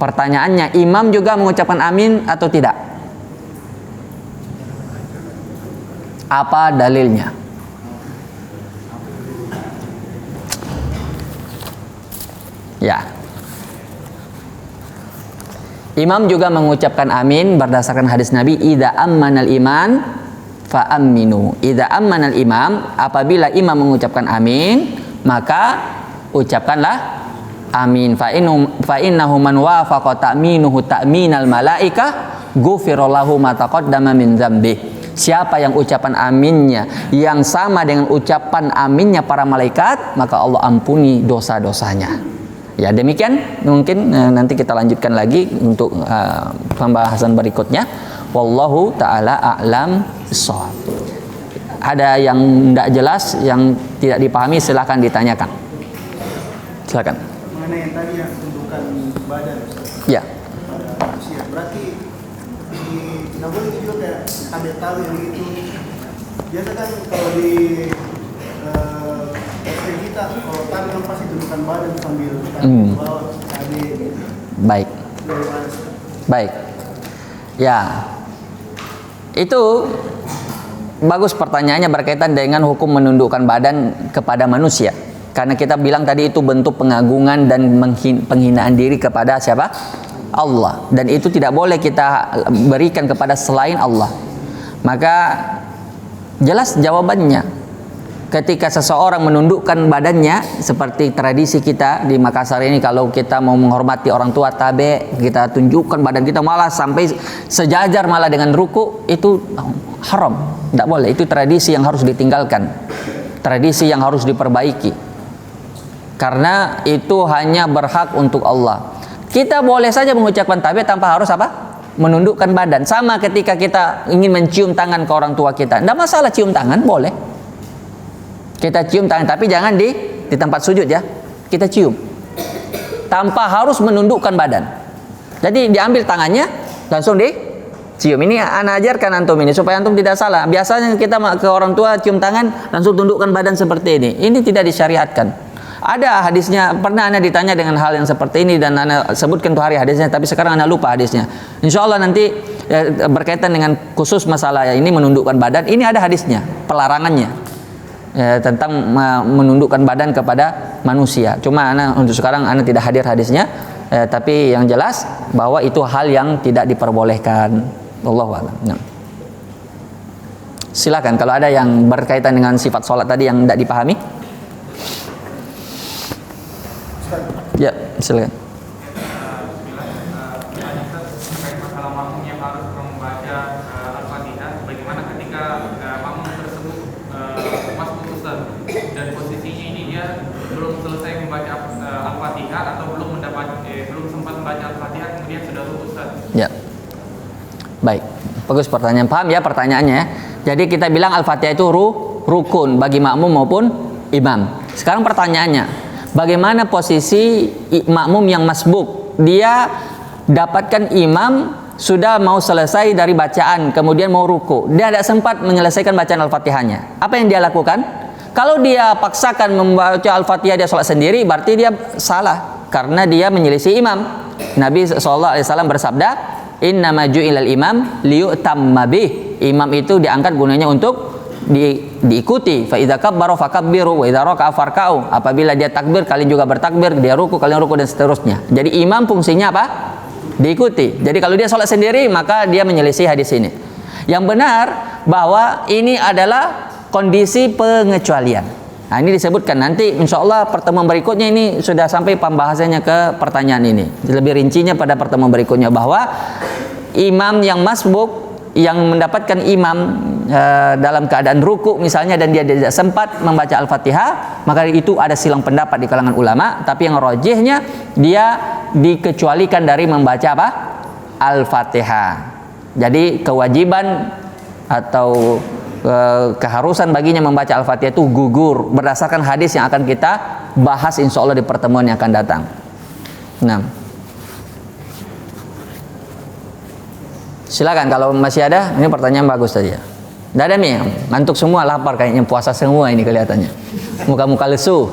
Pertanyaannya, imam juga mengucapkan amin atau tidak? Apa dalilnya? Ya. Imam juga mengucapkan amin berdasarkan hadis Nabi, idza ammanal iman fa aminu. Idza ammanal imam, apabila imam mengucapkan amin, maka ucapkanlah amin. Fa innahu man wafaqa ta'minuhu ta'minal malaika ghufira lahu ma taqaddama min dzambi. Siapa yang ucapan aminnya yang sama dengan ucapan aminnya para malaikat, maka Allah ampuni dosa-dosanya. Ya, demikian mungkin nanti kita lanjutkan lagi untuk pembahasan berikutnya. Wallahu taala a'lam bissawab. Ada yang tidak jelas, yang tidak dipahami, silakan ditanyakan. Silakan. Mengenai yang tadi yang tundukan badan Ya. pada manusia, berarti di Namun itu juga kayak ada tahu yang itu biasa kan kalau di SD kita kalau tadi kan pasti tundukan badan sambil bawah tadi gitu. Baik. Dari mana? Baik. Ya. Itu bagus pertanyaannya berkaitan dengan hukum menundukkan badan kepada manusia. Karena kita bilang tadi itu bentuk pengagungan dan penghinaan diri kepada siapa? Allah. Dan itu tidak boleh kita berikan kepada selain Allah. Maka jelas jawabannya. Ketika seseorang menundukkan badannya, seperti tradisi kita di Makassar ini, kalau kita mau menghormati orang tua tabe, kita tunjukkan badan kita malah sampai sejajar malah dengan ruku, itu haram. Tidak boleh. Itu tradisi yang harus ditinggalkan. Tradisi yang harus diperbaiki. Karena itu hanya berhak untuk Allah. Kita boleh saja mengucapkan takbir tanpa harus apa? Menundukkan badan. Sama ketika kita ingin mencium tangan ke orang tua kita. Tidak masalah cium tangan, boleh. Kita cium tangan, tapi jangan di tempat sujud ya. Kita cium. Tanpa harus menundukkan badan. Jadi diambil tangannya, langsung dicium. Ini anak ajarkan antum ini supaya antum tidak salah. Biasanya kita ke orang tua cium tangan, langsung tundukkan badan seperti ini. Ini tidak disyariatkan. Ada hadisnya, pernah Anda ditanya dengan hal yang seperti ini dan Anda sebutkan tuh hari hadisnya, tapi sekarang Anda lupa hadisnya. Insya Allah nanti berkaitan dengan khusus masalah ini menundukkan badan, ini ada hadisnya, pelarangannya tentang menundukkan badan kepada manusia. Cuma untuk sekarang Anda tidak hadir hadisnya, tapi yang jelas bahwa itu hal yang tidak diperbolehkan. Wallahu a'lam. Silakan kalau ada yang berkaitan dengan sifat sholat tadi yang tidak dipahami. Ya, silakan. Terkait masalah makmum yang harus membaca Al-Fatihah, bagaimana ketika makmum tersebut masuk Ustaz dan posisinya ini dia belum selesai membaca Al-Fatihah atau belum sempat membaca Al-Fatihah kemudian sudah lulus Ustaz. Ya. Baik. Bagus pertanyaan. Paham ya pertanyaannya ya. Jadi kita bilang Al-Fatihah itu rukun bagi makmum maupun imam. Sekarang pertanyaannya, bagaimana posisi makmum yang masbuk? Dia dapatkan imam sudah mau selesai dari bacaan, kemudian mau ruku. Dia tidak sempat menyelesaikan bacaan Al-Fatihahnya. Apa yang dia lakukan? Kalau dia paksakan membaca Al-Fatihah dia sholat sendiri, berarti dia salah. Karena dia menyelisih imam. Nabi SAW bersabda, innama ju'ilal imam liyu'tamma bih. Imam itu diangkat gunanya untuk diikuti. Fa idza kabbara fakabbiru wa idza raka'a farka'u. Apabila dia takbir, kalian juga bertakbir, dia ruku, kalian ruku, dan seterusnya. Jadi imam fungsinya apa? Diikuti. Jadi kalau dia sholat sendiri, maka dia menyelisih hadis ini. Yang benar bahwa ini adalah kondisi pengecualian. Nah, ini disebutkan nanti insya Allah pertemuan berikutnya ini sudah sampai pembahasannya ke pertanyaan ini. Lebih rincinya pada pertemuan berikutnya bahwa imam yang masbuk yang mendapatkan imam dalam keadaan ruku misalnya dan dia tidak sempat membaca Al-Fatihah, maka itu ada silang pendapat di kalangan ulama, tapi yang rajihnya dia dikecualikan dari membaca apa? Al-Fatihah. Jadi kewajiban atau keharusan baginya membaca Al-Fatihah itu gugur berdasarkan hadis yang akan kita bahas insya Allah di pertemuan yang akan datang. Nah, silakan kalau masih ada. Ini pertanyaan bagus tadi ya. Tidak ada nih, ngantuk semua, lapar kayaknya, puasa semua ini kelihatannya. Muka-muka lesu.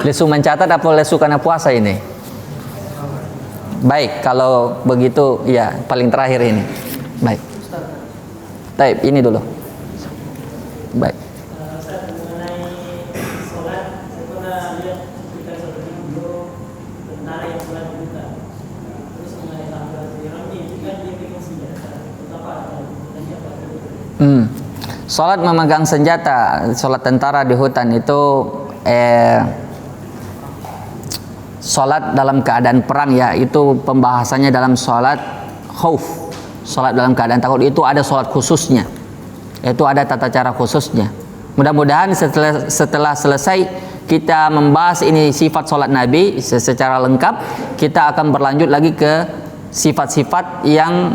Lesu mencatat apa lesu karena puasa ini? Baik, kalau begitu ya paling terakhir ini. Baik. Baik, ini dulu. Baik. Salat memegang senjata, salat tentara di hutan itu salat dalam keadaan perang ya, itu pembahasannya dalam salat khauf. Salat dalam keadaan takut itu ada salat khususnya. Itu ada tata cara khususnya. Mudah-mudahan setelah selesai kita membahas ini sifat salat Nabi secara lengkap, kita akan berlanjut lagi ke sifat-sifat yang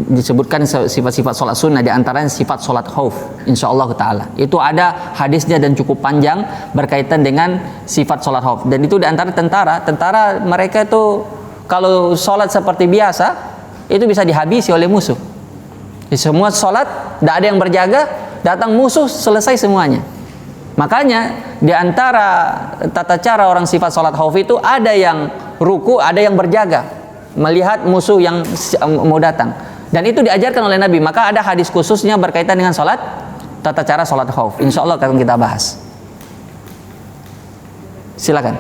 disebutkan sifat-sifat salat sunnah, di antaranya sifat salat khauf insyaallah taala. Itu ada hadisnya dan cukup panjang berkaitan dengan sifat salat khauf. Dan itu di antara tentara mereka itu kalau salat seperti biasa itu bisa dihabisi oleh musuh. Di semua salat tidak ada yang berjaga, datang musuh selesai semuanya. Makanya di antara tata cara orang sifat salat khauf itu ada yang ruku, ada yang berjaga melihat musuh yang mau datang, dan itu diajarkan oleh Nabi. Maka ada hadis khususnya berkaitan dengan salat, tata cara salat khauf. Insya Allah akan kita bahas. Silakan.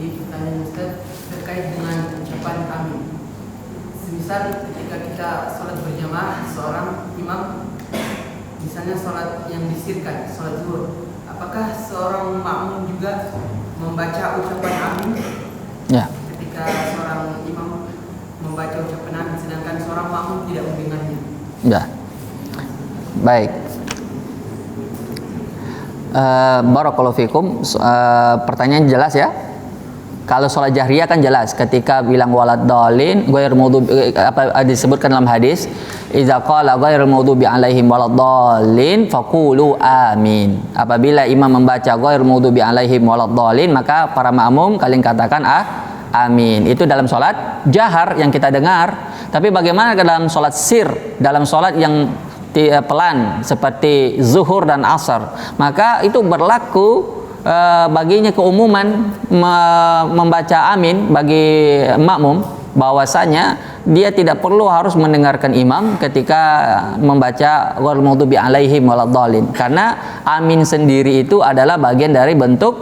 Jadi pertanyaan Ustaz terkait dengan ucapan amin. Semisal ketika kita salat berjamaah, seorang imam misalnya salat yang disirkan, salat zuhur, apakah seorang makmum juga membaca ucapan amin? Ya. Ketika seorang imam membaca ucapan amin sedangkan seorang makmum tidak mendengarnya. Ya. Baik. Barakallahu fikum. Pertanyaan jelas ya. Kalau sholat jahriyah kan jelas, ketika bilang walad dalin ghair maghdubi, apa disebutkan dalam hadis, idza qala ghairil maghdubi alaihim walad dalin faqulu amin. Apabila imam membaca ghairil maghdubi alaihim walad dalin, maka para makmum kalian katakan amin. Itu dalam sholat jahar yang kita dengar. Tapi bagaimana dalam sholat sir, dalam sholat yang pelan seperti zuhur dan asar, maka itu berlaku baginya keumuman membaca amin bagi makmum, bahwasanya dia tidak perlu harus mendengarkan imam ketika membaca ghairil maghdubi alaihim waladdallin, karena amin sendiri itu adalah bagian dari bentuk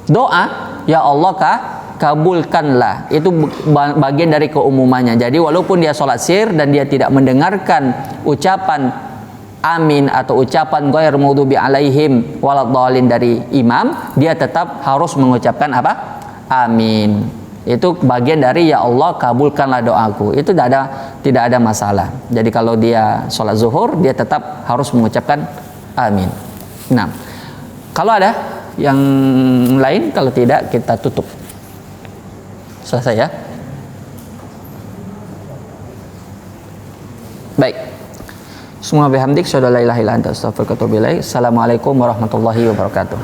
doa, ya Allah kabulkanlah, itu bagian dari keumumannya. Jadi walaupun dia sholat sir dan dia tidak mendengarkan ucapan amin atau ucapan ghairil maghdubi alaihim waladdallin dari imam, dia tetap harus mengucapkan apa? Amin. Itu bagian dari ya Allah kabulkanlah doaku. Itu tidak ada masalah. Jadi kalau dia sholat zuhur, dia tetap harus mengucapkan amin. Nah, kalau ada yang lain, kalau tidak kita tutup. Selesai ya. Baik. Semua bihamdik, syada la ilaha illa anta astaghfiruka wa atubu ilaik. Assalamualaikum warahmatullahi wabarakatuh.